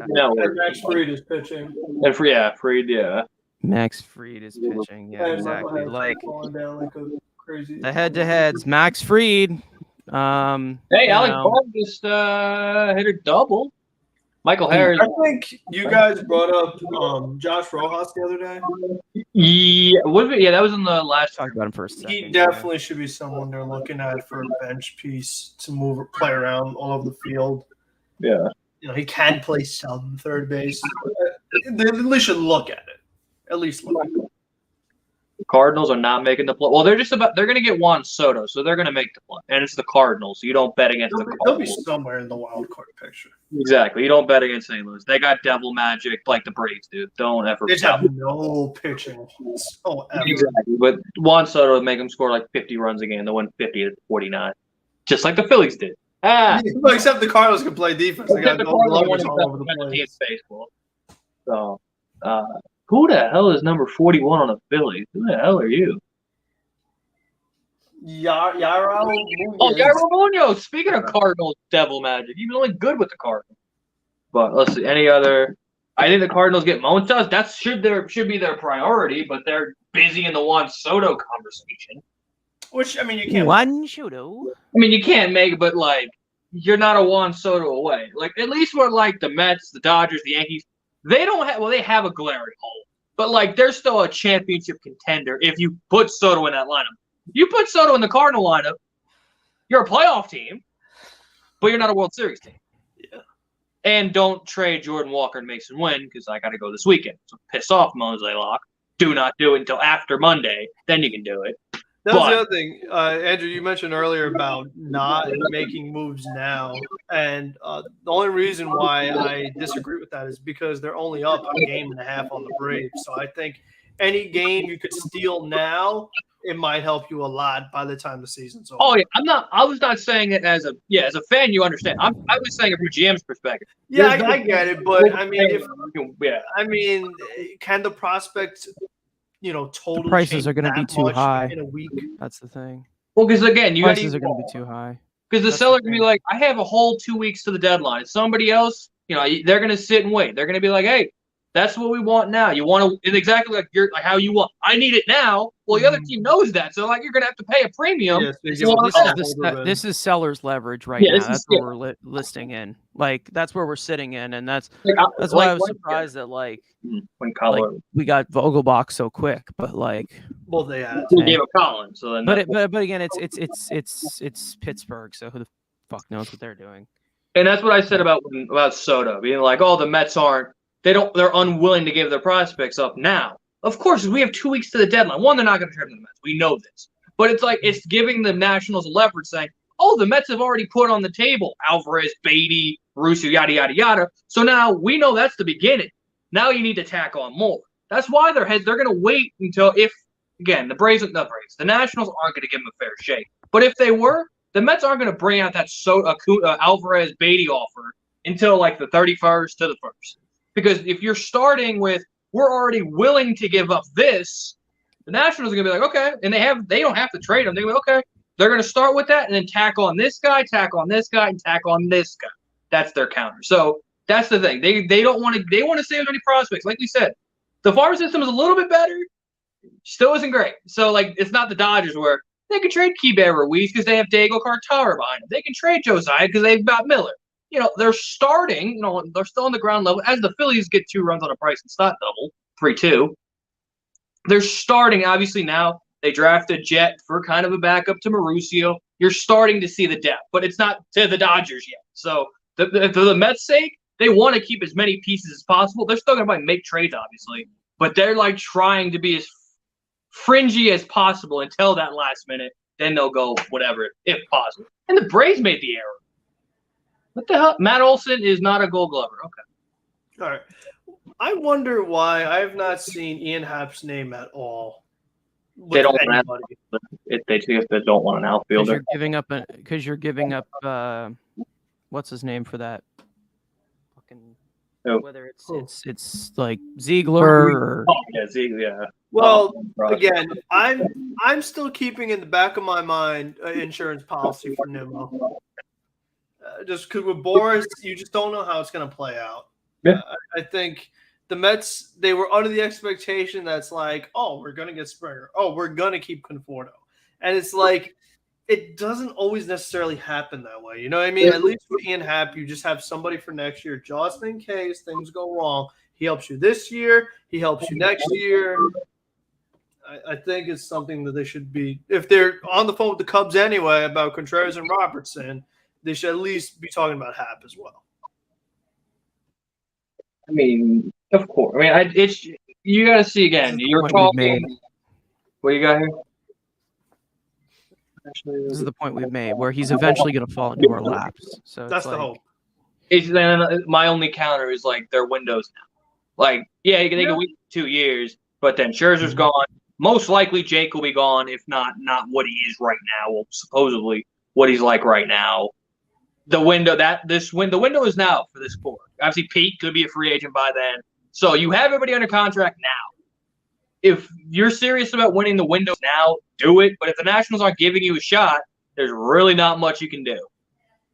No, And Max Fried is pitching. and Fried, yeah. Max Fried is pitching. Yeah, And exactly. Michael Harris Like falling down like a crazy. the head-to-heads. Max Fried. Hey, Alec Bohm just hit a double. Michael Harris. I think you guys brought up Josh Rojas the other day. Yeah, that was in the last. Talk about him for a second. He definitely should be someone they're looking at for a bench piece to move or play around all over the field. Yeah. He can play some third base. They at least should look at it. At least look at it. The Cardinals are not making the play. Well, they're going to get Juan Soto, so they're going to make the play. And it's the Cardinals, so you don't bet against the They'll be Cardinals. somewhere in the wild card picture. Exactly. You don't bet against St. Louis. They got devil magic like the Braves do. Don't ever. They just have no pitching. Exactly. But Juan Soto would make them score like 50 runs a game. They won 50-49. Just like the Phillies did. Except the Cardinals can play defense. They got the Cardinals all over the place. baseball. So, who the hell is number 41 on the Phillies? Who the hell are you? Yairo Oh, Yairo Munoz. Speaking of Cardinals, devil magic. He's only good with the Cardinals. But let's see. Any other? I think the Cardinals get Montas. That should be their priority, but they're busy in the Juan Soto conversation. Which, I mean, you can't. Juan Soto. I mean, you can't make it, but, like, you're not a Juan Soto away. Like, at least we're like the Mets, the Dodgers, the Yankees. They don't have – well, they have a glaring hole. But, like, they're still a championship contender if you put Soto in that lineup. You put Soto in the Cardinal lineup, you're a playoff team, but you're not a World Series team. Yeah. And don't trade Jordan Walker and Mason Wynn because I got to go this weekend. So piss off, Mozeliak. Do not do it until after Monday. Then you can do it. That was the other thing, Andrew, you mentioned earlier about not making moves now. And the only reason why I disagree with that is because they're only up a game and a half on the Braves. So I think any game you could steal now, it might help you a lot by the time the season's over. Oh, yeah. I was not saying it as a fan, you understand. I was saying it from a GM's perspective. Yeah, I get it. But, I mean, can the prospects – totally the prices are going to be too high in a week. That's the thing. Well, because again, prices are going to be too high. Because the seller can be like, I have a whole 2 weeks to the deadline. Somebody else, they're going to sit and wait. They're going to be like, hey, that's what we want now. You want to, exactly like you're like how you want. I need it now. Well, the other team knows that, so like you're going to have to pay a premium. This is seller's leverage now. That's where we're listing in. Like that's where we're sitting in, and that's why I was surprised that when we got Vogelbach so quick. But they had gave a Collins. So then, but again, it's Pittsburgh, so who the fuck knows what they're doing? And that's what I said about Soto being like, oh, the Mets aren't. They're unwilling to give their prospects up now. Of course, we have 2 weeks to the deadline. One, they're not going to trade the Mets. We know this. But it's giving the Nationals a leverage saying, oh, the Mets have already put on the table Alvarez, Beatty, Ruscio, yada, yada, yada. So now we know that's the beginning. Now you need to tack on more. That's why they're going to wait until the Nationals aren't going to give them a fair shake. But if they were, the Mets aren't going to bring out that Alvarez, Beatty offer until like the 31st to the 1st. Because if you're starting with, we're already willing to give up this, the Nationals are going to be like, okay. And they don't have to trade them. They're going to be okay. They're going to start with that and then tack on this guy, tack on this guy, and tack on this guy. That's their counter. So that's the thing. They don't want to – they want to save as many prospects. Like we said, the farm system is a little bit better. Still isn't great. So, it's not the Dodgers where they can trade Keibert Ruiz because they have Diego Cartara behind them. They can trade Josiah because they've got Miller. They're starting, they're still on the ground level. As the Phillies get 2 runs on a Price and Stott double, 3-2. They're starting, obviously, now. They drafted Jet for kind of a backup to Mauricio. you're starting to see the depth, but it's not to the Dodgers yet. So for the Mets' sake, they want to keep as many pieces as possible. They're still going to make trades, obviously, but they're like trying to be as fringy as possible until that last minute. Then they'll go whatever, if possible. And the Braves made the error. What the hell? Matt Olson is not a Gold Glover. Okay. All right. I wonder why I have not seen Ian Happ's name at all. They don't want they don't want an outfielder. Because you're giving up what's his name for that? Fucking whether it's like Ziegler or Ziegler, yeah. Well, again, I'm still keeping in the back of my mind an insurance policy for Nimmo. Just because with Boris, you just don't know how it's going to play out. Yeah. I think the Mets, they were under the expectation that's like, oh, we're going to get Springer. Oh, we're going to keep Conforto. And it's like, it doesn't always necessarily happen that way. You know what I mean? At least with Ian Happ, you just have somebody for next year, just in case things go wrong. He helps you this year. He helps you next year. I think it's something that they should be – if they're on the phone with the Cubs anyway about Contreras and Robertson, they should at least be talking about Happ as well. I mean, of course. I mean, you got to see again. You're talking – what you got here? This is the point we've made where he's eventually going to fall into our laps. So that's the hope. My only counter is like their windows now. Like, yeah, they can wait 2 years, but then Scherzer's gone. Most likely Jake will be gone, if not what he is right now. Well, supposedly what he's like right now. The window is now for this core. Obviously, Pete could be a free agent by then. So you have everybody under contract now. If you're serious about winning the window now, do it. But if the Nationals aren't giving you a shot, there's really not much you can do.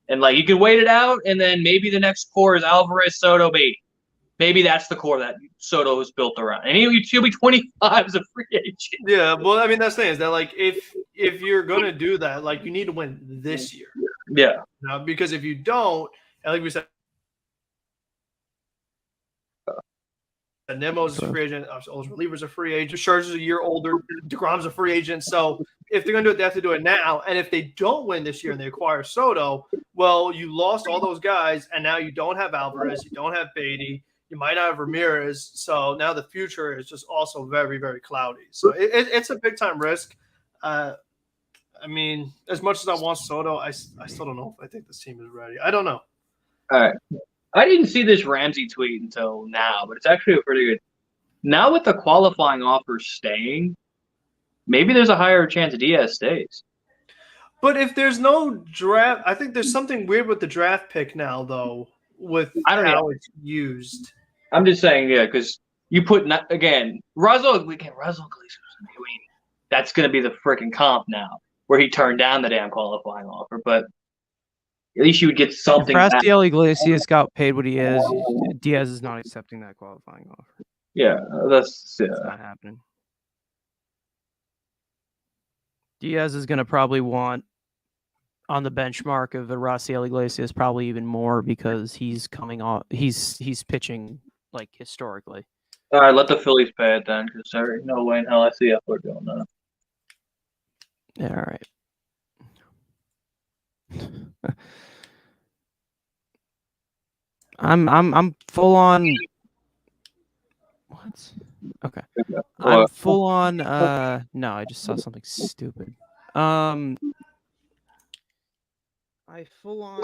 And like you can wait it out, and then maybe the next core is Alvarez, Soto, Beatty. Maybe that's the core that Soto was built around. And he'll be 25 as a free agent. Yeah, well, I mean, that's the thing is that, like, if you're going to do that, like, you need to win this year. Yeah. Because if you don't, and like we said, Nemo's a free agent. All his relievers are free agent. Scherzer's a year older. deGrom's a free agent. So if they're going to do it, they have to do it now. And if they don't win this year and they acquire Soto, well, you lost all those guys, and now you don't have Alvarez. You don't have Beatty. You might not have Ramirez. So now the future is just also very, very cloudy. So it's a big-time risk. I mean, as much as I want Soto, I still don't know if I think this team is ready. I don't know. All right. I didn't see this Ramsey tweet until now, but it's actually a pretty good. Now with the qualifying offer staying, maybe there's a higher chance Diaz stays. But if there's no draft, I think there's something weird with the draft pick now, though, with how it's used. I'm just saying, yeah, because you put Razzle Iglesias. I mean, that's going to be the freaking comp now, where he turned down the damn qualifying offer, but. At least you would get something. Razzle Iglesias got paid what he is. Diaz is not accepting that qualifying offer. Yeah, that's not happening. Diaz is going to probably want on the benchmark of Razzle Iglesias probably even more because he's coming off. He's pitching like historically. All right, let the Phillies pay it then, because there's no way in hell I see we're doing that. Yeah, all right. I'm full on. What? Okay. I'm full on. No, I just saw something stupid. I full on.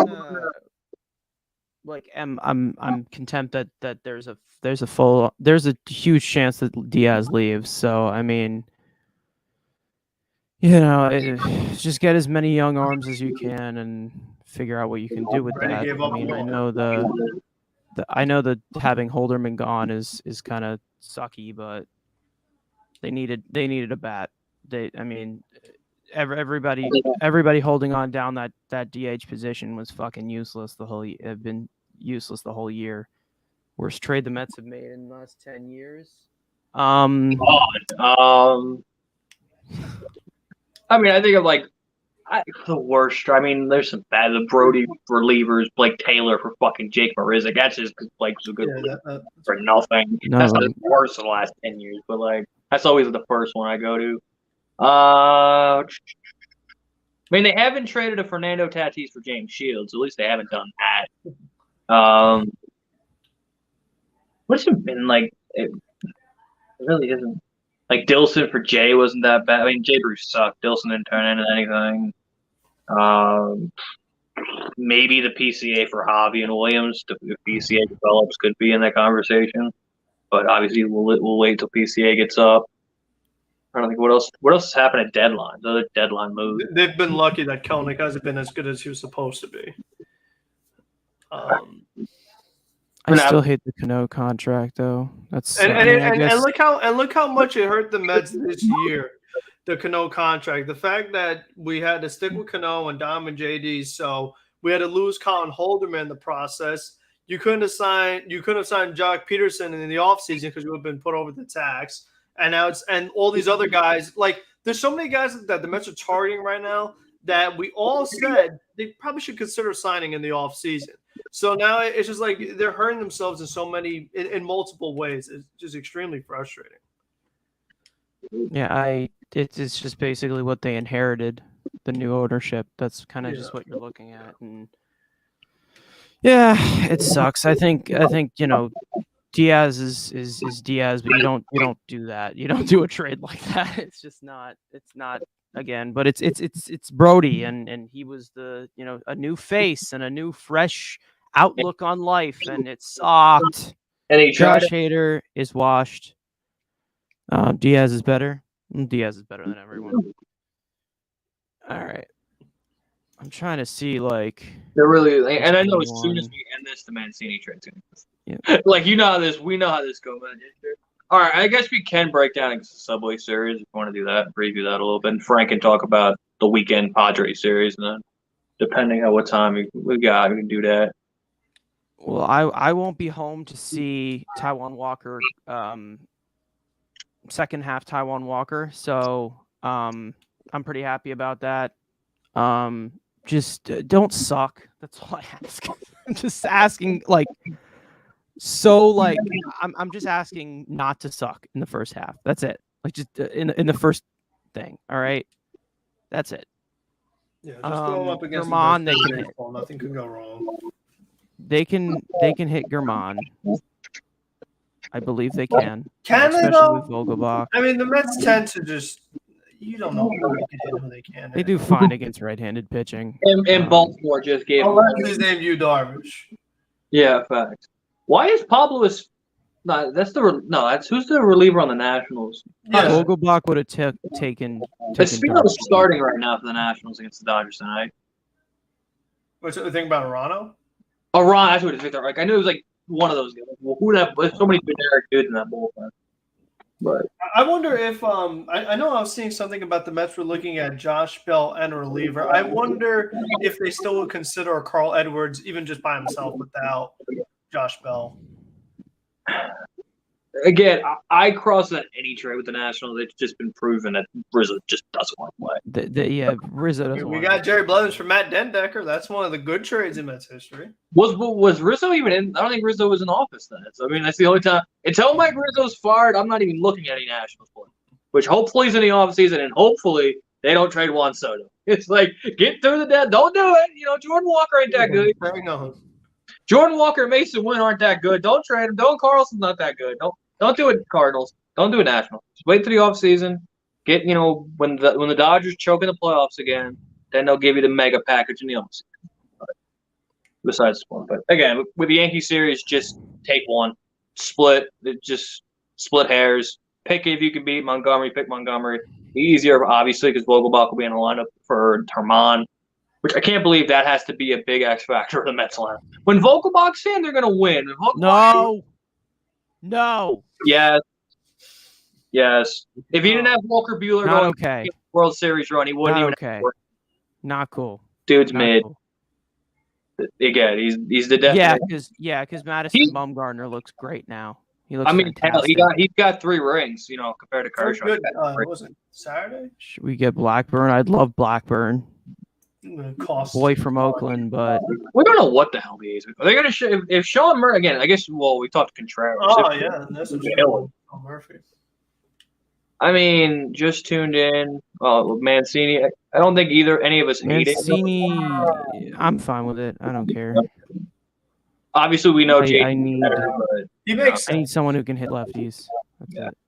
Like I'm content that there's a huge chance that Diaz leaves. So I mean. Just get as many young arms as you can and figure out what you can do with that. I mean, I know that having Holderman gone is kind of sucky, but they needed a bat. Everybody holding on down that DH position was fucking useless have been useless the whole year. Worst trade the Mets have made in the last 10 years. I mean, I think of the worst. I mean, there's some bad. The Brody relievers, Blake Taylor for fucking Jake Marizic. That's just because Blake's a good for nothing. No. That's not the worst of the last 10 years, but that's always the first one I go to. mean, they haven't traded a Fernando Tatis for James Shields. At least they haven't done that. What's it been like? It really isn't. Like Dilson for Jay wasn't that bad. I mean, Jay Bruce sucked. Dilson didn't turn into anything. Maybe the PCA for Javi and Williams, if PCA develops, could be in that conversation. But obviously, we'll wait till PCA gets up. I don't think what else has happened at deadline. The other deadline moves. They've been lucky that Kelnick hasn't been as good as he was supposed to be. I still hate the Cano contract though. That's and look how much it hurt the Mets this year. The Cano contract. The fact that we had to stick with Cano and Dom and JD, so we had to lose Colin Holderman in the process. You couldn't have signed Jock Peterson in the offseason because you would have been put over the tax. And now and all these other guys, like there's so many guys that the Mets are targeting right now that we all said they probably should consider signing in the offseason. So now it's just like they're hurting themselves in multiple ways. It's just extremely frustrating. Yeah, it's just basically what they inherited, the new ownership. That's kind of just what you're looking at, and yeah, it sucks. I think Diaz is Diaz, but you don't do that. You don't do a trade like that. It's just not. It's not again. But it's Brody, and he was a new face and a new fresh outlook on life, and it sucked. And Josh Hader is washed. Diaz is better. Diaz is better than everyone. All right. I'm trying to see they're really, and I know as soon as we end this, the Mancini trade's gonna. Yeah. We know how this goes. All right, I guess we can break down into the Subway Series if you want to do that, preview that a little bit. And Frank can talk about the weekend Padres series, and then depending on what time we can do that. Well, I won't be home to see Taijuan Walker. Second half Taijuan Walker, so I'm pretty happy about that. Just don't suck. That's all I ask. I'm just asking, I'm just asking not to suck in the first half. That's it. Just in the first thing. All right, that's it. Yeah, just throw them up against German, they can hit. Nothing can go wrong. They can hit German. I believe they can. Can they especially though? With Vogelbach. I mean, the Mets tend to just you don't know who they can hit, who they can. They do fine against right-handed pitching. And Baltimore just gave. Unless his name Yu Darvish. Yeah, facts. Why is Pablo? That's who's the reliever on the Nationals? Yeah. Vogelbach would have taken. Espino's starting right now for the Nationals against the Dodgers tonight. What's the thing about Arano? Arano, that's what it is. I knew it was one of those guys. Well, there's so many generic dudes in that bullpen. But I wonder if I know I was seeing something about the Mets were looking at Josh Bell and a reliever. I wonder if they still would consider Carl Edwards even just by himself without Josh Bell. Again, I cross that any trade with the Nationals. It's just been proven that Rizzo just doesn't want to play. Rizzo doesn't. We got Jerry Blevins for Matt Dendecker. That's one of the good trades in Mets history. Was Rizzo even in? I don't think Rizzo was in office then. So, I mean, that's the only time. Until Mike Rizzo's fired, I'm not even looking at any Nationals play. Which hopefully is in the offseason, and hopefully they don't trade Juan Soto. It's get through the dead. Don't do it. Jordan Walker ain't that good. Jordan Walker and Mason Wynn aren't that good. Don't trade him. Don Carlson's not that good. Don't do it, Cardinals. Don't do it, Nationals. Just wait till the offseason. Get, when the Dodgers choke in the playoffs again, then they'll give you the mega package in the offseason. Besides one. But again, with the Yankee series, just take one. Split. Just split hairs. Pick if you can beat Montgomery, pick Montgomery. Be easier, obviously, because Vogelbach will be in the lineup for Terman, which I can't believe that has to be a big X factor for the Mets lineup. When Vogelbach's in, they're going to win. No. Yes. If he didn't have Walker Buehler going okay. World Series run, he wouldn't even okay. Not cool. Dude's Not mid. Cool. Again, he's the definite. Because Madison Bumgarner looks great now. He looks fantastic. He's got 3 rings, compared to Kershaw. Good. Was it Saturday? Should we get Blackburn? I'd love Blackburn. Boy from Oakland, but we don't know what the hell he is. Are they going to if Sean Murphy again? I guess. Well, we talked to Contreras. Oh yeah, that's Sean Murphy. I mean, just tuned in. Mancini. I don't think any of us hate it. Mancini, I'm fine with it. I don't care. Obviously, we know I JD's need better, but He makes I need sense. someone who can hit lefties. That's Yeah. it.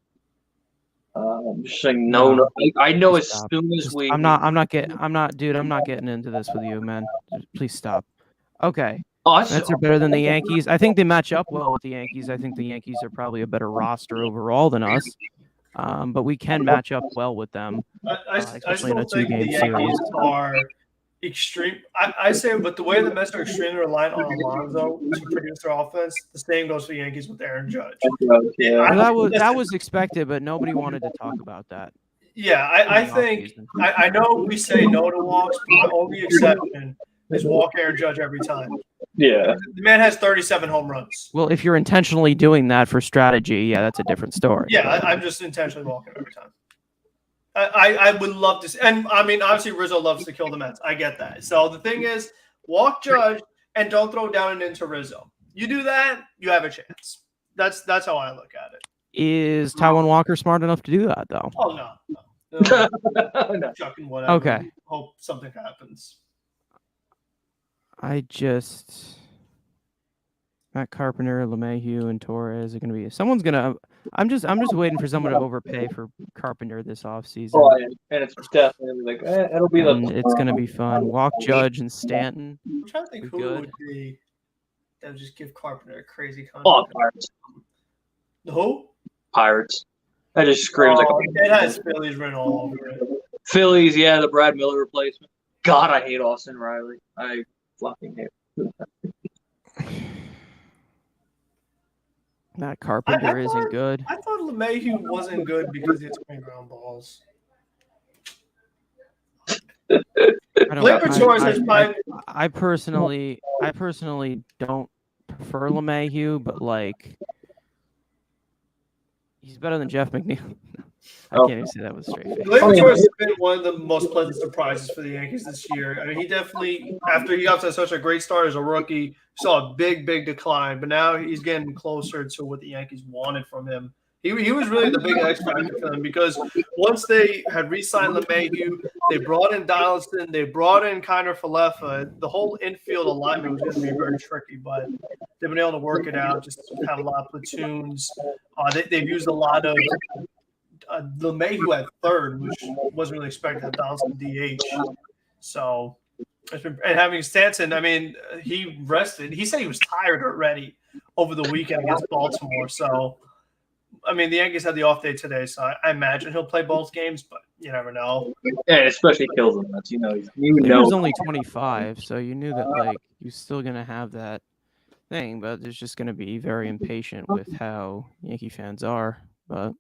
I'm just saying no. I know as Stop. soon as we. I'm not getting into this with you, man. Please stop. Okay. Oh, Mets are better than the Yankees. I think they match up well with the Yankees. I think the Yankees are probably a better roster overall than us. But we can match up well with them, I especially in a still think two-game the series. Yankees are extreme. I say, but the way the Mets are extremely reliant on Alonso to produce their offense, the same goes for the Yankees with Aaron Judge. yeah. That was expected, but nobody wanted to talk about that. Yeah, I think I know we say no to walks, but my only exception is walk Aaron Judge every time. Yeah. The man has 37 home runs. Well, if you're intentionally doing that for strategy, yeah, that's a different story. Yeah, I'm just intentionally walking every time. I would love to see, and I mean, obviously Rizzo loves to kill the Mets. I get that. So the thing is, walk Judge and don't throw down and into Rizzo. You do that, you have a chance. That's how I look at it. Is Taiwan Walker smart enough to do that, though? Oh no. No. Chucking whatever. Okay. Hope something happens. Matt Carpenter, LeMahieu, and Torres are going to be. Someone's going to. I'm just waiting for someone to overpay for Carpenter this offseason. Oh, yeah. And it's definitely like it'll be it's going to be fun. Walk Judge and Stanton. I'm trying to think who good. would be that would just give Carpenter a crazy contract. Oh, Pirates. Who? Pirates. That just screams like it has Phillies written all over it. Phillies. Yeah, the Brad Miller replacement. God, I hate Austin Riley. I fucking hate him. Matt Carpenter isn't good. I thought LeMahieu wasn't good because he swing ground balls. I personally don't prefer LeMahieu, but like he's better than Jeff McNeil. I can't even say that with a straight face. Gleyber Torres has been one of the most pleasant surprises for the Yankees this year. I mean, he definitely, after he got to such a great start as a rookie, saw a big decline, but now he's getting closer to what the Yankees wanted from him. He was really the big X factor for them because once they had re-signed LeMahieu, they brought in Donaldson, they brought in Kiner Falefa. The whole infield alignment was going to be very tricky, but they've been able to work it out, just have a lot of platoons. They've used a lot of LeMahieu at third, which wasn't really expected to have Donaldson DH. So, and having Stanton, I mean, he rested. He said he was tired already over the weekend against Baltimore. So, I mean, the Yankees had the off day today, so I imagine he'll play both games, but you never know. Yeah, especially kills him. That's he was only 25, so you knew that like you're still gonna have that thing, but there's just gonna be very impatient with how Yankee fans are. But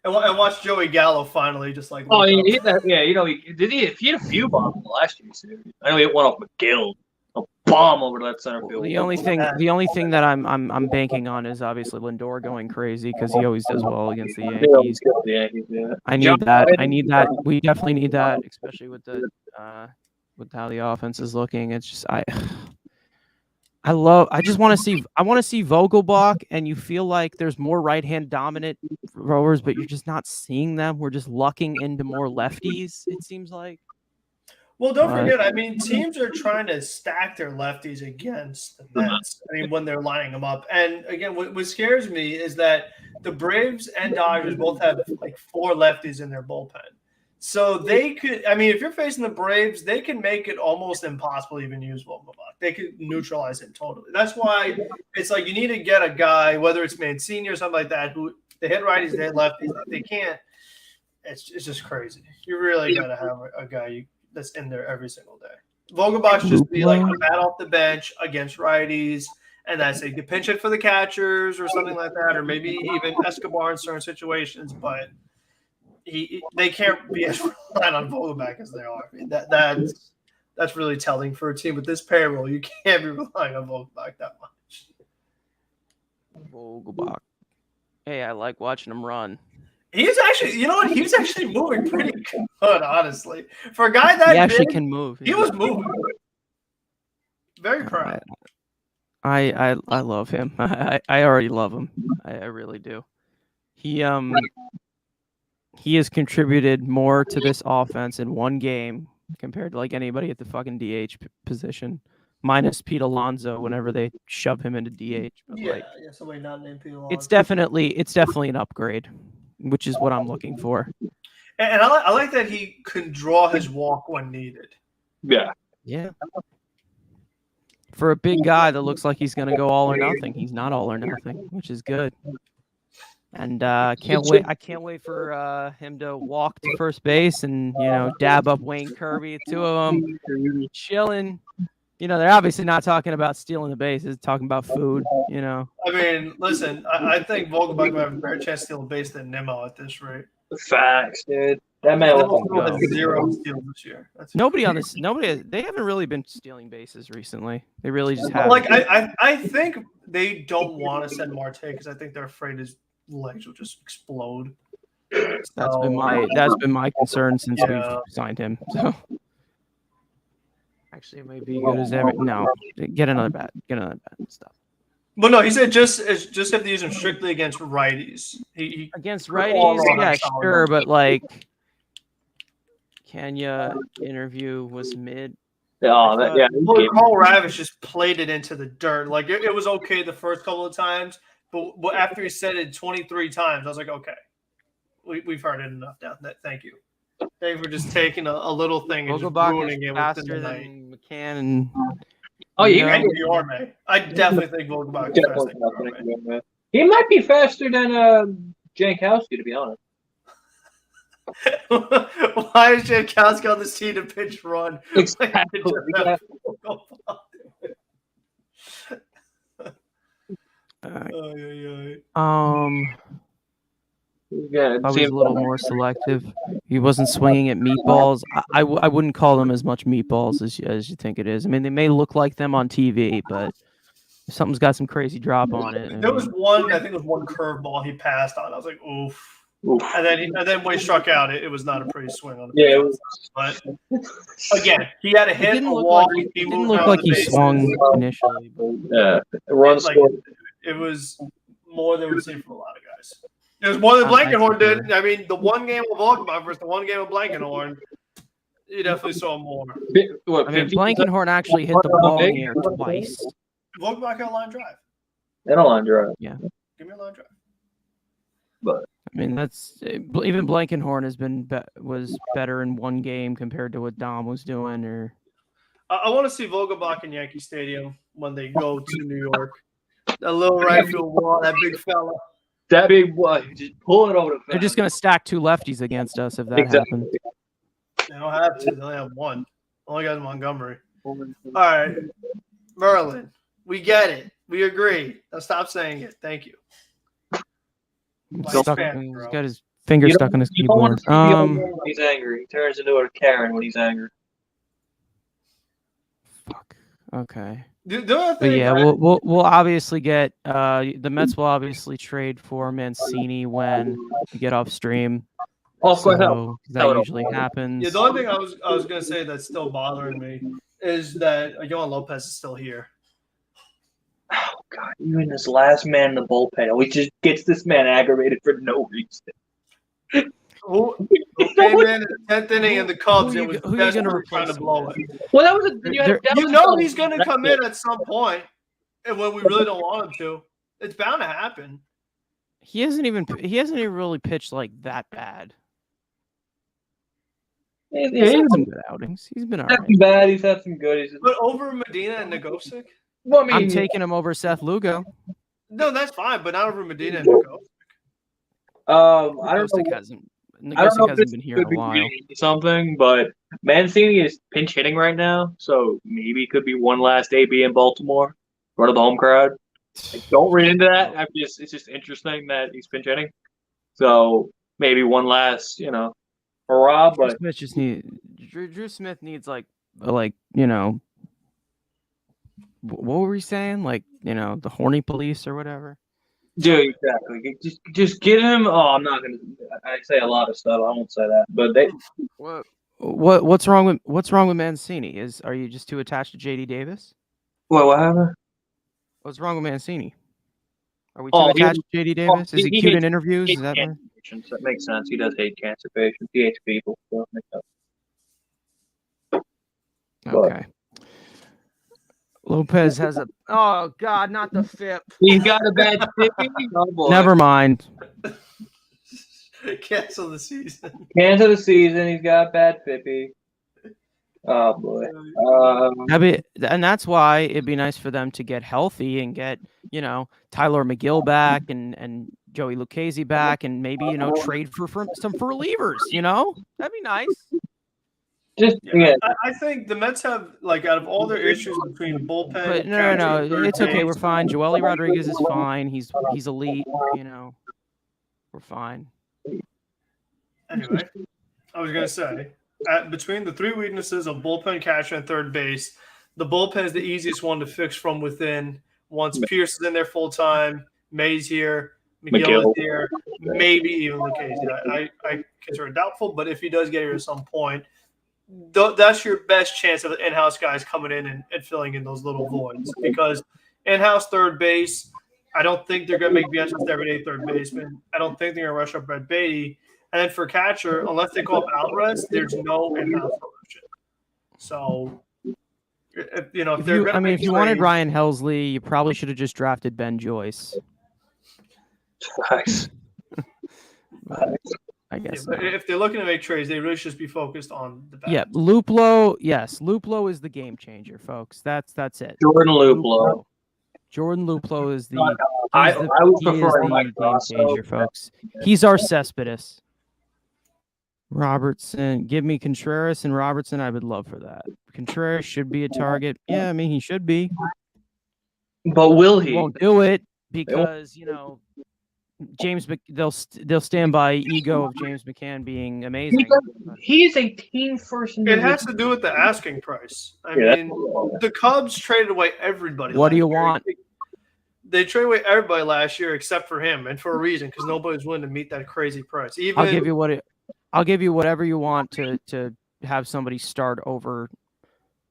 and watch Joey Gallo finally just like. Oh, he hit that. Yeah, he hit a few bombs in the last year's series. I know he hit one off McGill. A bomb over to that center field. The only thing that I'm banking on is obviously Lindor going crazy because he always does well against the Yankees. Yeah. I need that. We definitely need that, especially with with how the offense is looking. It's just I just want to see Vogelbach, and you feel like there's more right-hand dominant throwers, but you're just not seeing them. We're just lucking into more lefties, it seems like. Well, don't forget, I mean, teams are trying to stack their lefties against the Mets. I mean, when they're lining them up. And again, what scares me is that the Braves and Dodgers both have like 4 lefties in their bullpen. So they could, I mean, if you're facing the Braves, they can make it almost impossible to even use Vogelbach. They could neutralize it totally. That's why it's like you need to get a guy, whether it's Mancini or something like that, who they hit righties, they hit lefties. They can't. It's just crazy. You really got to have a guy that's in there every single day. Vogelbach just be like a bat off the bench against righties, and that's it. You pinch it for the catchers or something like that, or maybe even Escobar in certain situations, but they can't be as reliant on Vogelbach as they are. I mean, that's really telling for a team with this payroll. You can't be relying on Vogelbach that much. Vogelbach. Hey, I like watching him run. He's actually, you know what? He was actually moving pretty good, honestly. For a guy that he actually can move. He was moving. Very proud. I love him. I already love him. I really do. He he has contributed more to this offense in one game compared to like anybody at the fucking DH position, minus Pete Alonso whenever they shove him into DH. But Yeah, somebody not named Pete Alonso. it's definitely an upgrade, which is what I'm looking for. And I like that he can draw his walk when needed. Yeah. Yeah. For a big guy that looks like he's going to go all or nothing, he's not all or nothing, which is good. And I can't wait for him to walk to first base and dab up Wayne Kirby. Two of them chilling. They're obviously not talking about stealing the bases, talking about food. I mean, listen, I think Vogelbach might have a better chance to steal a base than Nimmo at this rate. Facts, dude. That man has 0 steals this year. Nobody they haven't really been stealing bases recently. They really just haven't. Like I think they don't want to send Marte because I think they're afraid his legs will just explode. That's been my concern since we've signed him. So actually, it may be good as ever. No, get another bat. Stop. But no, he said just have to use him strictly against righties. He against righties, yeah, sure, but like Kenya interview was mid. Oh, Paul Ravish just played it into the dirt. Like it was okay the first couple of times, but after he said it 23 times, I was like, okay, we've heard it enough now. Thank you. Thank you for just taking a little thing and just ruining it within the night. McCann and Yorme. I definitely think Vogelbach is faster than Yorme. He might be faster than Jankowski, to be honest. Why is Jankowski on the scene to pitch run? Exactly. I was a little more selective. He wasn't swinging at meatballs. I wouldn't call them as much meatballs as you think it is. I mean, they may look like them on TV, but if something's got some crazy drop on it. There was one, I think it was one curveball he passed on. I was like, oof. And then when he struck out, it was not a pretty swing on the it was. But again, he had a hit. It didn't look like he swung initially. Yeah, it was more than we've seen from a lot of guys. It was more than Blankenhorn did. I mean, the one game of Volkman versus the one game of Blankenhorn, you definitely saw more. Blankenhorn actually hit the ball in the air twice. Volkman got a line drive. And a line drive. Yeah. Give me a line drive. But I mean, that's even Blankenhorn was better in one game compared to what Dom was doing. Or I want to see Vogelbach in Yankee Stadium when they go to New York. That little right field wall, that big fella. That big what? Just pull it over. They're just going to stack two lefties against us if that happens. They don't have to. They only have one. Only got Montgomery. All right, Merlin. We get it. We agree. Now stop saying it. Thank you. He's got his finger stuck on his keyboard. He's angry. He turns into a Karen when he's angry. Fuck. Okay. But yeah, we'll obviously get the Mets will obviously trade for Mancini when we get off stream. So that usually happens. Yeah, the only thing I was gonna say that's still bothering me is that Yohan Lopez is still here. Oh God, even this last man in the bullpen, we just gets this man aggravated for no reason. Who came in the 10th inning in the Cubs? It was desperately trying to blow it. Well, that was he's going to come in at some point, and when we really don't want him to, it's bound to happen. He hasn't even really pitched like that bad. He's had some good outings. He's been all right. Bad. He's had some good. But over Medina and Nagosic? Well, I mean, I'm taking him over Seth Lugo. No, that's fine, but not over Medina and Nagosic. I don't know. Nagosic hasn't been here in a while. Something, but Mancini is pinch hitting right now, so maybe it could be one last AB in Baltimore, front of the home crowd. Don't read into that. It's just interesting that he's pinch hitting. So maybe one last, hurrah. But Drew Smith needs like what were we saying? Like the horny police or whatever. Dude, exactly. Just get him. Oh, I'm not gonna. I say a lot of stuff. I won't say that. But what's wrong with Mancini? Are you just too attached to JD Davis? What happened? What's wrong with Mancini? Are we too attached to JD Davis? Is he cute in interviews? He Is that hates patients. That makes sense. He does hate cancer patients. He hates people. So that makes sense. okay? Lopez has a. Oh God, not the FIP. He's got a bad tipping. Oh boy. Never mind. Cancel the season. Cancel the season. He's got bad pippy. Oh boy. And that's why it'd be nice for them to get healthy and get, Tyler McGill back and Joey Lucchesi back and maybe, trade for some relievers, That'd be nice. I think the Mets have, out of all their issues between the bullpen. But no, it's okay. We're fine. Joely Rodriguez is fine. He's elite. We're fine. Anyway, I was gonna say, between the three weaknesses of bullpen, catcher, and third base, the bullpen is the easiest one to fix from within. Once Pierce is in there full time, May's here, McGill is here, maybe even Lucchesi. I consider it doubtful, but if he does get here at some point, that's your best chance of the in-house guys coming in and filling in those little voids. Because in-house third base, I don't think they're going to make Bianchi's everyday third baseman. I don't think they're going to rush up Brett Beatty. And then for catcher, unless they call up Alvarez, there's no in-house solution. So, if they're going to if you wanted Ryan Helsley, you probably should have just drafted Ben Joyce. Nice. I guess. Yeah, if they're looking to make trades, they really should just be focused on the bat. Yeah, Luplow. Yes, Luplow is the game changer, folks. That's it. Jordan Luplow. Jordan Luplow is the. I would prefer the game changer, folks. He's our Cespedes. Robertson, give me Contreras and Robertson. I would love for that. Contreras should be a target. Yeah, he should be. But will he? Won't do it because they'll stand by ego of James McCann being amazing. He's a team first. It has to do with the asking price. I mean, the Cubs traded away everybody. What do you want? They traded away everybody last year except for him, and for a reason, because nobody's willing to meet that crazy price. I'll give you whatever you want to have somebody start over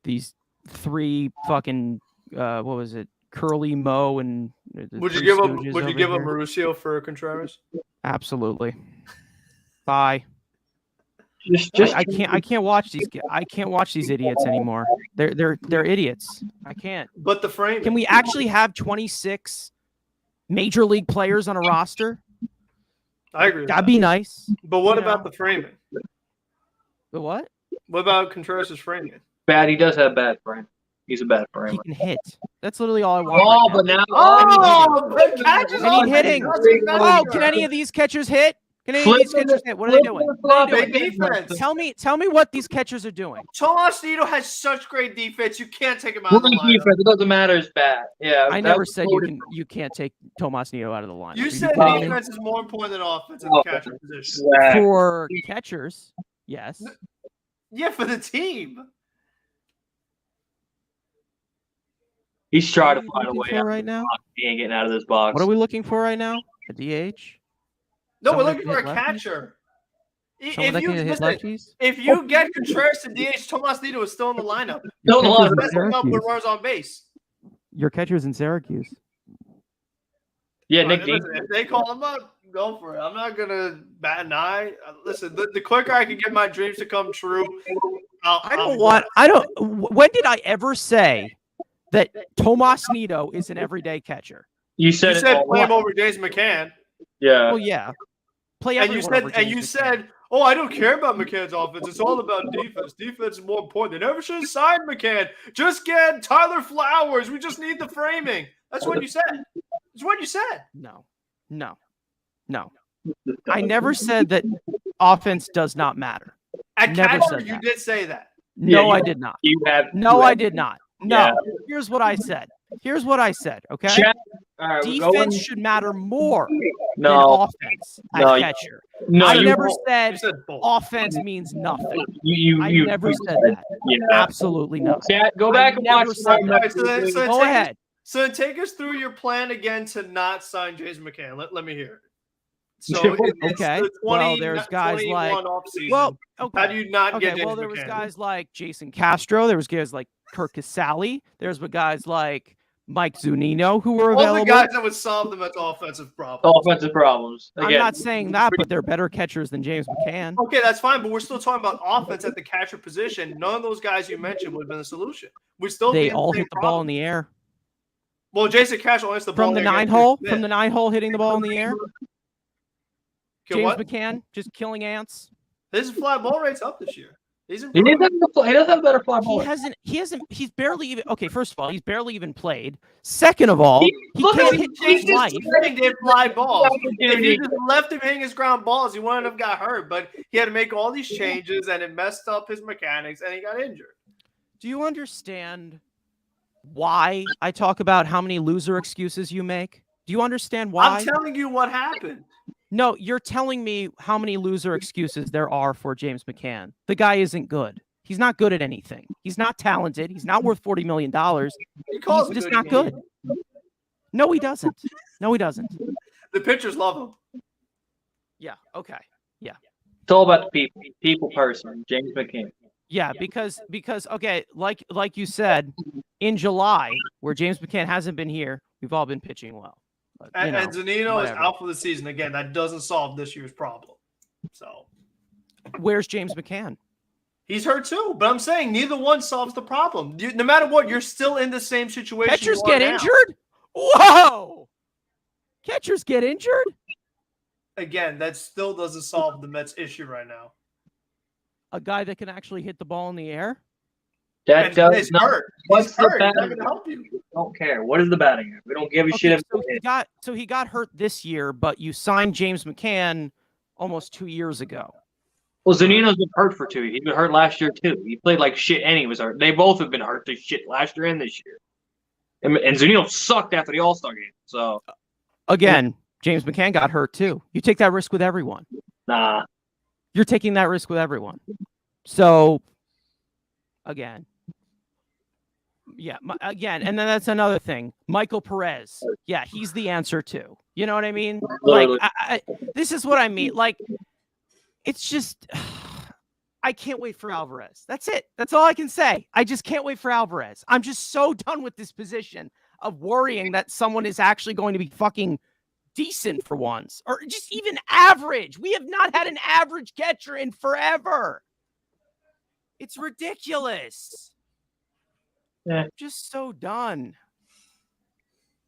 these three fucking what was it? Curly Mo and would you give him Mauricio for Contreras? Absolutely. Bye. I can't watch these. I can't watch these idiots anymore. They're idiots. I can't. But the frame. Can we actually have 26 major league players on a roster? I agree. That'd be nice. But what about the framing? The what? What about Contreras' framing? Bad. He does have bad frame. He's a bad framer. He can hit. That's literally all I want. But now. I need hitting. Can any of these catchers hit? Can any of these catchers hit? What are they doing? Defense. Tell me what these catchers are doing. Tomasito has such great defense. You can't take him out of the lineup. Defense. It doesn't matter. It's bad. Yeah. I never said you can't take Tomasito out of the lineup. You said defense is more important than offense in the catcher position. For catchers, yes. Yeah, for the team. He's trying to find a way out right now. He ain't getting out of this box. What are we looking for right now? A DH? No, we're looking for a catcher. If you get Contreras to DH, Tomasito is still in the lineup. With runners on base. Your catcher's in Syracuse. Yeah, Nick. If they call him up, go for it. I'm not gonna bat an eye. Listen, the quicker I can get my dreams to come true, when did I ever say that Tomas Nido is an everyday catcher? You said play him over James McCann. Yeah. Well, yeah. You said, oh, I don't care about McCann's offense. It's all about defense. Defense is more important. They never should have signed McCann. Just get Tyler Flowers. We just need the framing. That's what you said. That's what you said. No. I never said that offense does not matter. At catcher, you did say that. No, I did not. I did not. No. Yeah. Here's what I said. Okay. Defense should matter more than offense at catcher. I never said offense means nothing. I never said that. Yeah. Absolutely not. Go back and watch. Go ahead. So take us through your plan again to not sign James McCann. Let me hear it. So okay. There's guys like how do you not get James there McCann? was guys like Jason Castro. There was guys like Kirk Casale. There's guys like Mike Zunino, who were All available. the guys that would solve the Mets' offensive problems. Offensive problems. I'm Again, not saying that, but they're better catchers than James McCann. Okay, that's fine, but we're still talking about offense at the catcher position. None of those guys you mentioned would have been the solution. We still They be in all same hit the ball problem. in the air. Well, Jason Cash only hits the ball From the in the air 9 against hole, Smith. from the 9 hole hitting the ball in the air. James What? McCann just killing ants. His fly ball rate's up this year. He's he improved. does have better fly ball. He's barely even, okay, first of all, he's barely even played. Second of all, he can't hit He's life. just hitting their fly balls. If you just left him hitting his ground balls, he wouldn't have got hurt. But he had to make all these changes, and it messed up his mechanics, and he got injured. Do you understand why I talk about how many loser excuses you make? Do you understand why? I'm telling you what happened. No, you're telling me how many loser excuses there are for James McCann. The guy isn't good. He's not good at anything. He's not talented. He's not worth $40 million. He's just not good. No, he doesn't. No, he doesn't. The pitchers love him. Yeah. Okay. Yeah. It's all about the people person, James McCann. Yeah, because okay, like you said, in July, where James McCann hasn't been here, we've all been pitching well. But, And Zunino is whatever. out for the season. Again, that doesn't solve this year's problem. So Where's James McCann? he's hurt too. But I'm saying neither one solves the problem. No matter what, you're still in the same situation. Catchers you are get now. injured? Whoa! Catchers get injured? Again, that still doesn't solve the Mets' issue right now. A guy that can actually hit the ball in the air? That And does he's not. hurt. What's He's the hurt. He's not batting? going to help you. Don't care. What is the batting? We don't give a shit. Okay, so he got hurt this year, but you signed James McCann almost 2 years ago. Well, Zunino's been hurt for 2 years. He's been hurt last year too. He played like shit and he was hurt. They both have been hurt to shit last year and this year. And Zunino sucked after the All-Star game. So Again, James McCann got hurt too. You take that risk with everyone. nah. You're taking that risk with everyone. So, again. Yeah, again, and then that's another thing. Michael Perez. Yeah, he's the answer too. You know what I mean? Like, this is what I mean. Like, it's just, I can't wait for Alvarez. That's it. That's all I can say. I just can't wait for Alvarez. I'm just so done with this position of worrying that someone is actually going to be fucking decent for once, or just even average. We have not had an average catcher in forever. It's ridiculous. Yeah. I'm just so done.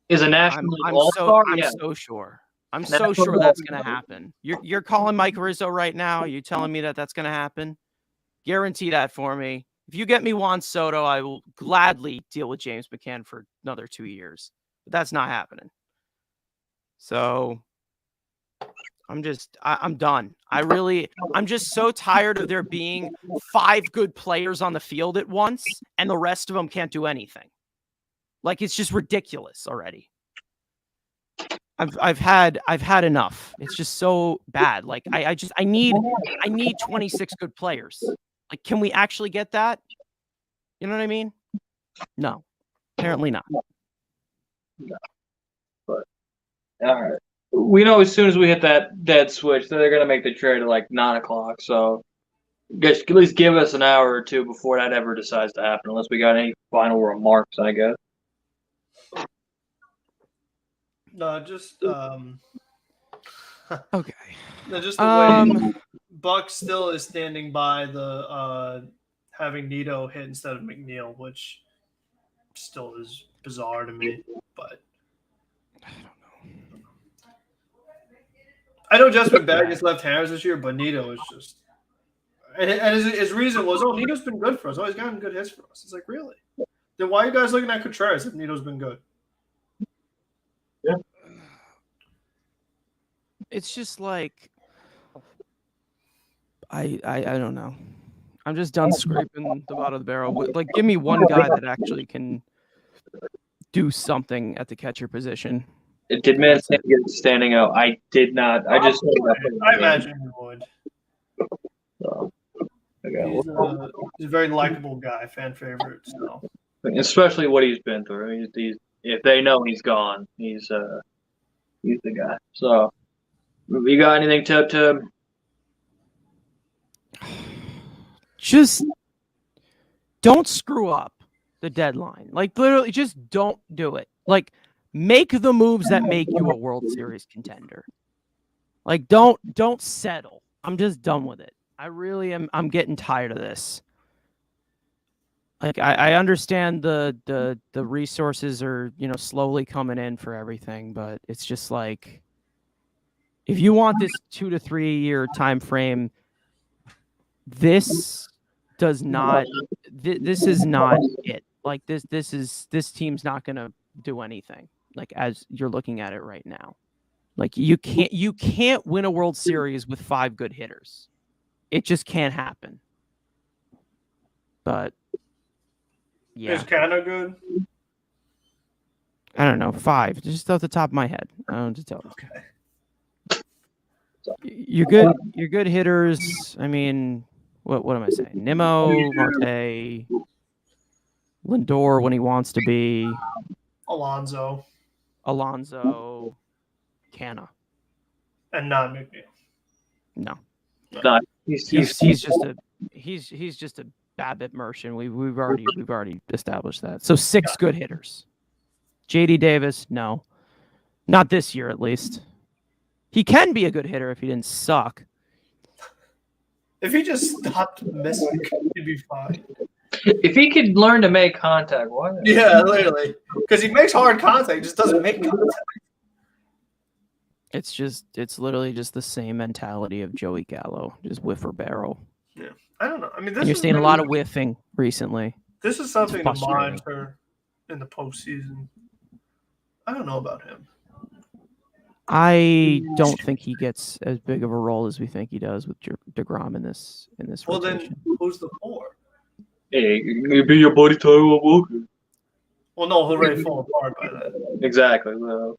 Is a national All-Star? I'm Yeah. so sure. I'm so sure that's going to happen. You're calling Mike Rizzo right now. You're telling me that that's going to happen. Guarantee that for me. If you get me Juan Soto, I will gladly deal with James McCann for another 2 years. But that's not happening. So I'm done. I'm just so tired of there being 5 good players on the field at once and the rest of them can't do anything. Like, it's just ridiculous already. I've had enough. It's just so bad. Like, I need 26 good players. Like, can we actually get that? You know what I mean? No, apparently not. But all right. We know as soon as we hit that dead switch that they're going to make the trade at like 9 o'clock. So at least give us an hour or two before that ever decides to happen, unless we got any final remarks, I guess. No, just Okay. no, just the way Buck still is standing by the having Nito hit instead of McNeil, which still is bizarre to me. But I know Justin Bag is left-handers this year, but Nito is just and his reason was, Nito's been good for us. Oh, he's gotten good hits for us. It's like, really? Then why are you guys looking at Contreras if Nito's been good? Yeah. It's just like I don't know. I'm just done scraping the bottom of the barrel. Like, give me one guy that actually can do something at the catcher position. Did Mancini get standing out? I did not. I just. I imagine he would. So, okay. He's a very likable guy, fan favorite. So. Especially what he's been through. He's if they know he's gone, he's the guy. So, you got anything to? Just don't screw up the deadline. Like, literally, just don't do it. Like, make the moves that make you a World Series contender. Like, don't settle. I'm just done with it. I really am. I'm getting tired of this. Like, I understand the resources are, slowly coming in for everything, but it's just like, if you want this 2 to 3 year time frame, this does not. This is not it. Like, this team's not gonna do anything. Like, as you're looking at it right now, like you can't win a World Series with 5 good hitters. It just can't happen. But yeah, Is Canada good? I don't know, 5, just off the top of my head. I don't know to tell you. Okay. You're good. You're good hitters. I mean, what am I saying? Nimmo, Marte, Lindor when he wants to be, Alonso, Canna. and not McNeil. No, No, he's just a BABIP merchant. We've already established that. So 6 good hitters. JD Davis, no, not this year at least. He can be a good hitter if he didn't suck. If he just stopped missing, he'd be fine. if he could learn to make contact, why? Yeah, literally. Because he makes hard contact, he just doesn't make contact. It's literally just the same mentality of Joey Gallo, just whiff or barrel. Yeah, I don't know. I mean, And you're seeing a lot of whiffing recently. This is something to frustrating. monitor in the postseason. I don't know about him. I don't think he gets as big of a role as we think he does with deGrom in this. Well, rotation. then who's the 4? Hey, maybe your buddy Tyler Walker. Well, no, he'll already fall apart by then. Exactly. Well,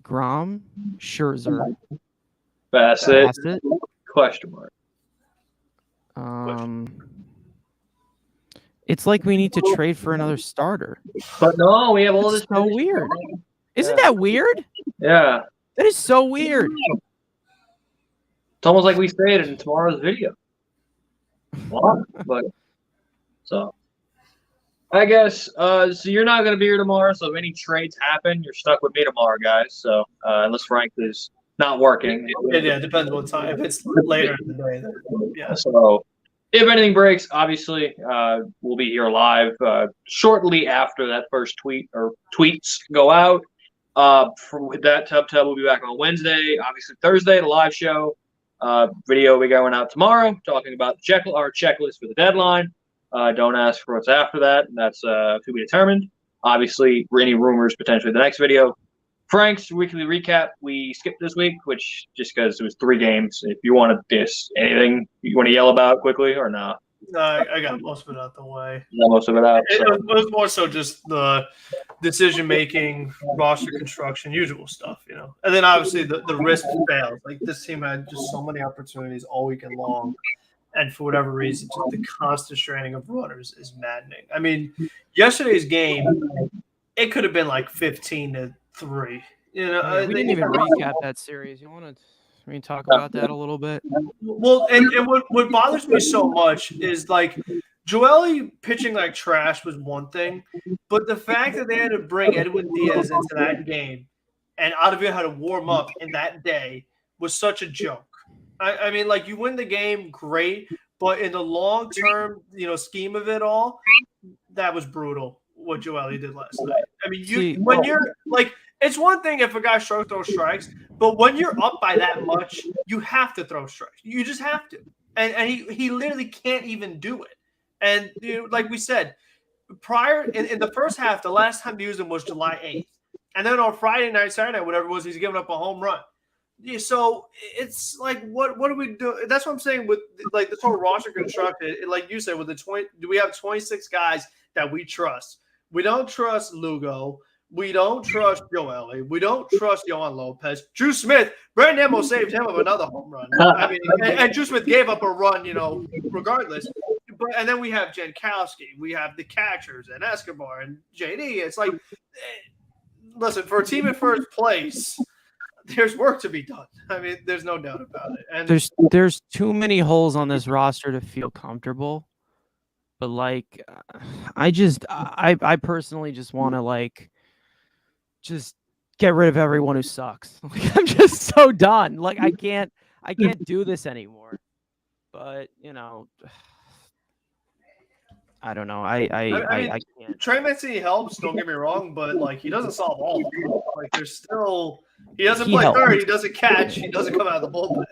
deGrom, Scherzer, Bassett, Bassett. question mark. It's like we need to trade for another starter. But no, we have all That's this. so weird. Isn't that weird? Yeah. That is so weird. It's almost like we stated in tomorrow's video. Well, but so I guess so you're not gonna be here tomorrow, so if any trades happen, you're stuck with me tomorrow, guys. So unless Frank is not working. Yeah, it depends what time. If it's later in the day, then yeah. So if anything breaks, obviously we'll be here live shortly after that first tweet or tweets go out. For that Tub will be back on Wednesday. Obviously Thursday, the live show. Video will be going out tomorrow, talking about our checklist for the deadline. Don't ask for what's after that. That's to be determined. Obviously, any rumors potentially the next video. Frank's weekly recap we skipped this week, which just because it was 3 games. If you want to diss anything you want to yell about quickly or not. No, I got most of it out the way. Got most of it out. It So. was more so just the decision-making, roster construction, usual stuff, And then obviously the risk fails. Like this team had just so many opportunities all weekend long, and for whatever reason, just the constant straining of runners is maddening. I mean, yesterday's game, it could have been like 15-3. We didn't even recap that series. You want to talk about that a little bit? Well, and what bothers me so much is like Joely pitching like trash was one thing, but the fact that they had to bring Edwin Diaz into that game and Ottavio had to warm up in that day was such a joke. I mean, like you win the game, great, but in the long term, scheme of it all, that was brutal what Joely did last night. I mean, when you're like, it's one thing if a guy throws strikes, but when you're up by that much, you have to throw strikes. You just have to, and he literally can't even do it. And like we said, prior in the first half, the last time he used him was July 8th, and then on Friday night, Saturday night, whatever it was, he's giving up a home run. Yeah, so it's like, what do we do? That's what I'm saying with like this whole roster construction. Like you said, with the 20, do we have 26 guys that we trust? We don't trust Lugo. We don't trust Joely. We don't trust Yohan Lopez. Drew Smith, Brandon Nimmo saved him of another home run. I mean, and Drew Smith gave up a run, regardless. And then we have Jankowski. We have the catchers and Escobar and JD. It's like, listen, for a team in first place, there's work to be done. I mean, there's no doubt about it. And there's too many holes on this roster to feel comfortable. But like, I personally just want to like just get rid of everyone who sucks. Like, I'm just so done. Like, I can't do this anymore. But, you know, I don't know. I can't. Trey Mancini helps, don't get me wrong, but like he doesn't solve all of them. Like there's still he doesn't play third, he doesn't catch, he doesn't come out of the bullpen.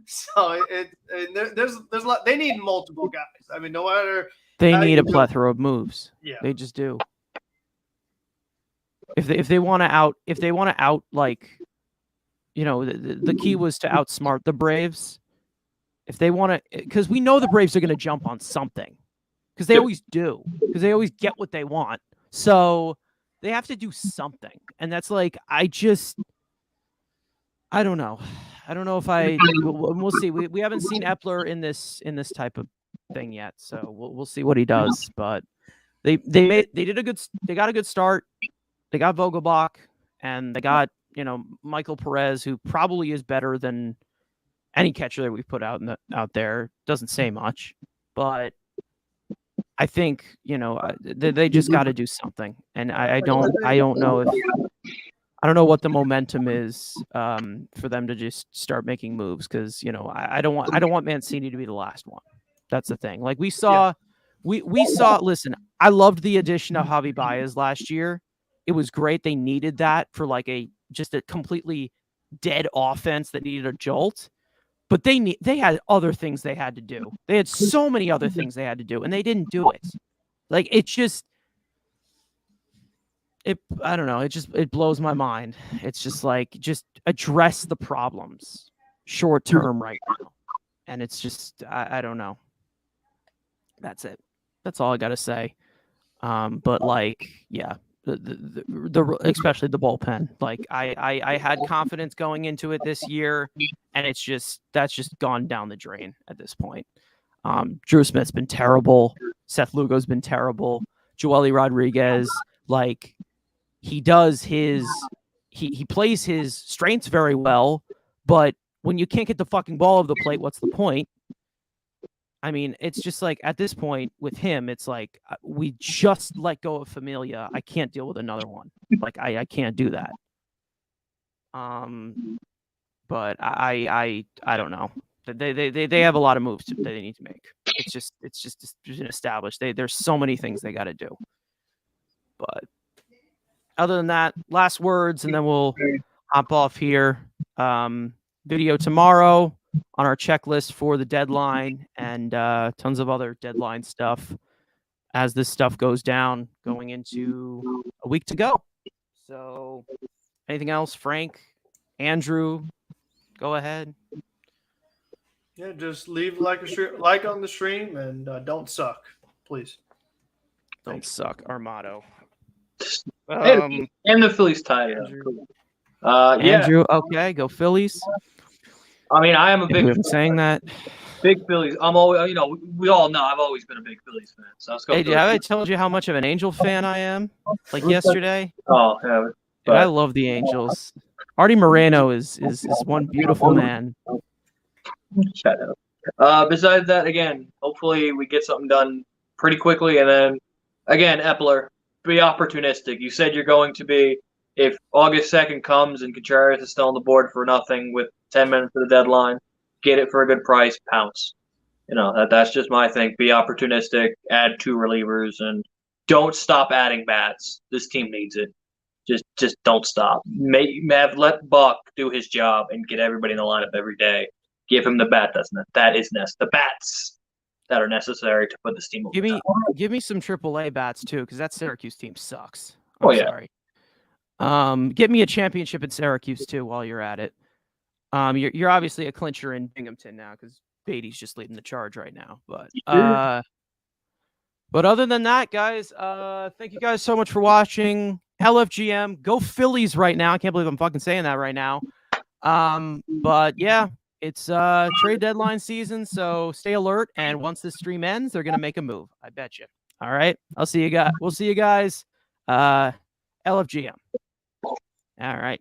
So there's a lot. They need multiple guys. I mean, no matter they need a plethora of moves. Yeah, they just do. If they want to out like, you know, the key was to outsmart the Braves. If they want to, because we know the Braves are going to jump on something, because they always do, because they always get what they want. So they have to do something, and that's like I don't know. I don't know if we'll see. We haven't seen Epler in this type of thing yet, so we'll see what he does. But they got a good start. They got Vogelbach, and they got, you know, Michael Perez, who probably is better than any catcher that we've put out there. Doesn't say much, but I think, you know, they just got to do something, and I don't know what the momentum is for them to just start making moves, because, you know, I don't want Mancini to be the last one. That's the thing. Like we saw. Listen, I loved the addition of Javi Baez last year. It was great. They needed that for like just a completely dead offense that needed a jolt. But they had other things they had to do. They had so many other things they had to do, and they didn't do it. Like I don't know. It blows my mind. It's just like, just address the problems short term right now. And it's just, I don't know. That's it. That's all I got to say. But like, yeah, the especially the bullpen. Like I had confidence going into it this year, and that's just gone down the drain at this point. Drew Smith's been terrible. Seth Lugo's been terrible. Joely Rodriguez, like he plays his strengths very well, but when you can't get the fucking ball over the plate, what's the point? I mean, it's just like at this point with him, it's like we just let go of Familia. I can't deal with another one. Like I can't do that. But I don't know. They have a lot of moves that they need to make. It's just established. There's so many things they got to do. But other than that, last words, and then we'll hop off here. Video tomorrow on our checklist for the deadline, and tons of other deadline stuff as this stuff goes down, going into a week to go. So anything else, Frank, Andrew, go ahead. Yeah, just leave like on the stream, and don't suck, please. Don't suck, our motto. And the Phillies tied up. Andrew, okay, go Phillies. I mean, I am a big saying that. Big Phillies. I'm always, you know, we all know I've always been a big Phillies fan. So let's go. Hey, have I told you how much of an Angel fan I am? Like yesterday. Oh, yeah. Dude, I love the Angels. Artie Moreno is one beautiful man. Shut up. Besides that, again, hopefully we get something done pretty quickly, and then again, Epler, be opportunistic. You said you're going to be. If August 2nd comes and Contreras is still on the board for nothing with 10 minutes for the deadline, get it for a good price, pounce. You know, that's just my thing. Be opportunistic, add 2 relievers, and don't stop adding bats. This team needs it. Just don't stop. Let Buck do his job and get everybody in the lineup every day. Give him the bat the bats that are necessary to put this team over. Give me some AAA bats too, because that Syracuse team sucks. Sorry. Get me a championship at Syracuse too while you're at it. You're obviously a clincher in Binghamton now because Beatty's just leading the charge right now. But other than that, guys, thank you guys so much for watching. LFGM, go Phillies right now. I can't believe I'm fucking saying that right now. But yeah, it's trade deadline season, so stay alert. And once this stream ends, they're gonna make a move. I bet you. All right, I'll see you guys. We'll see you guys. LFGM. All right.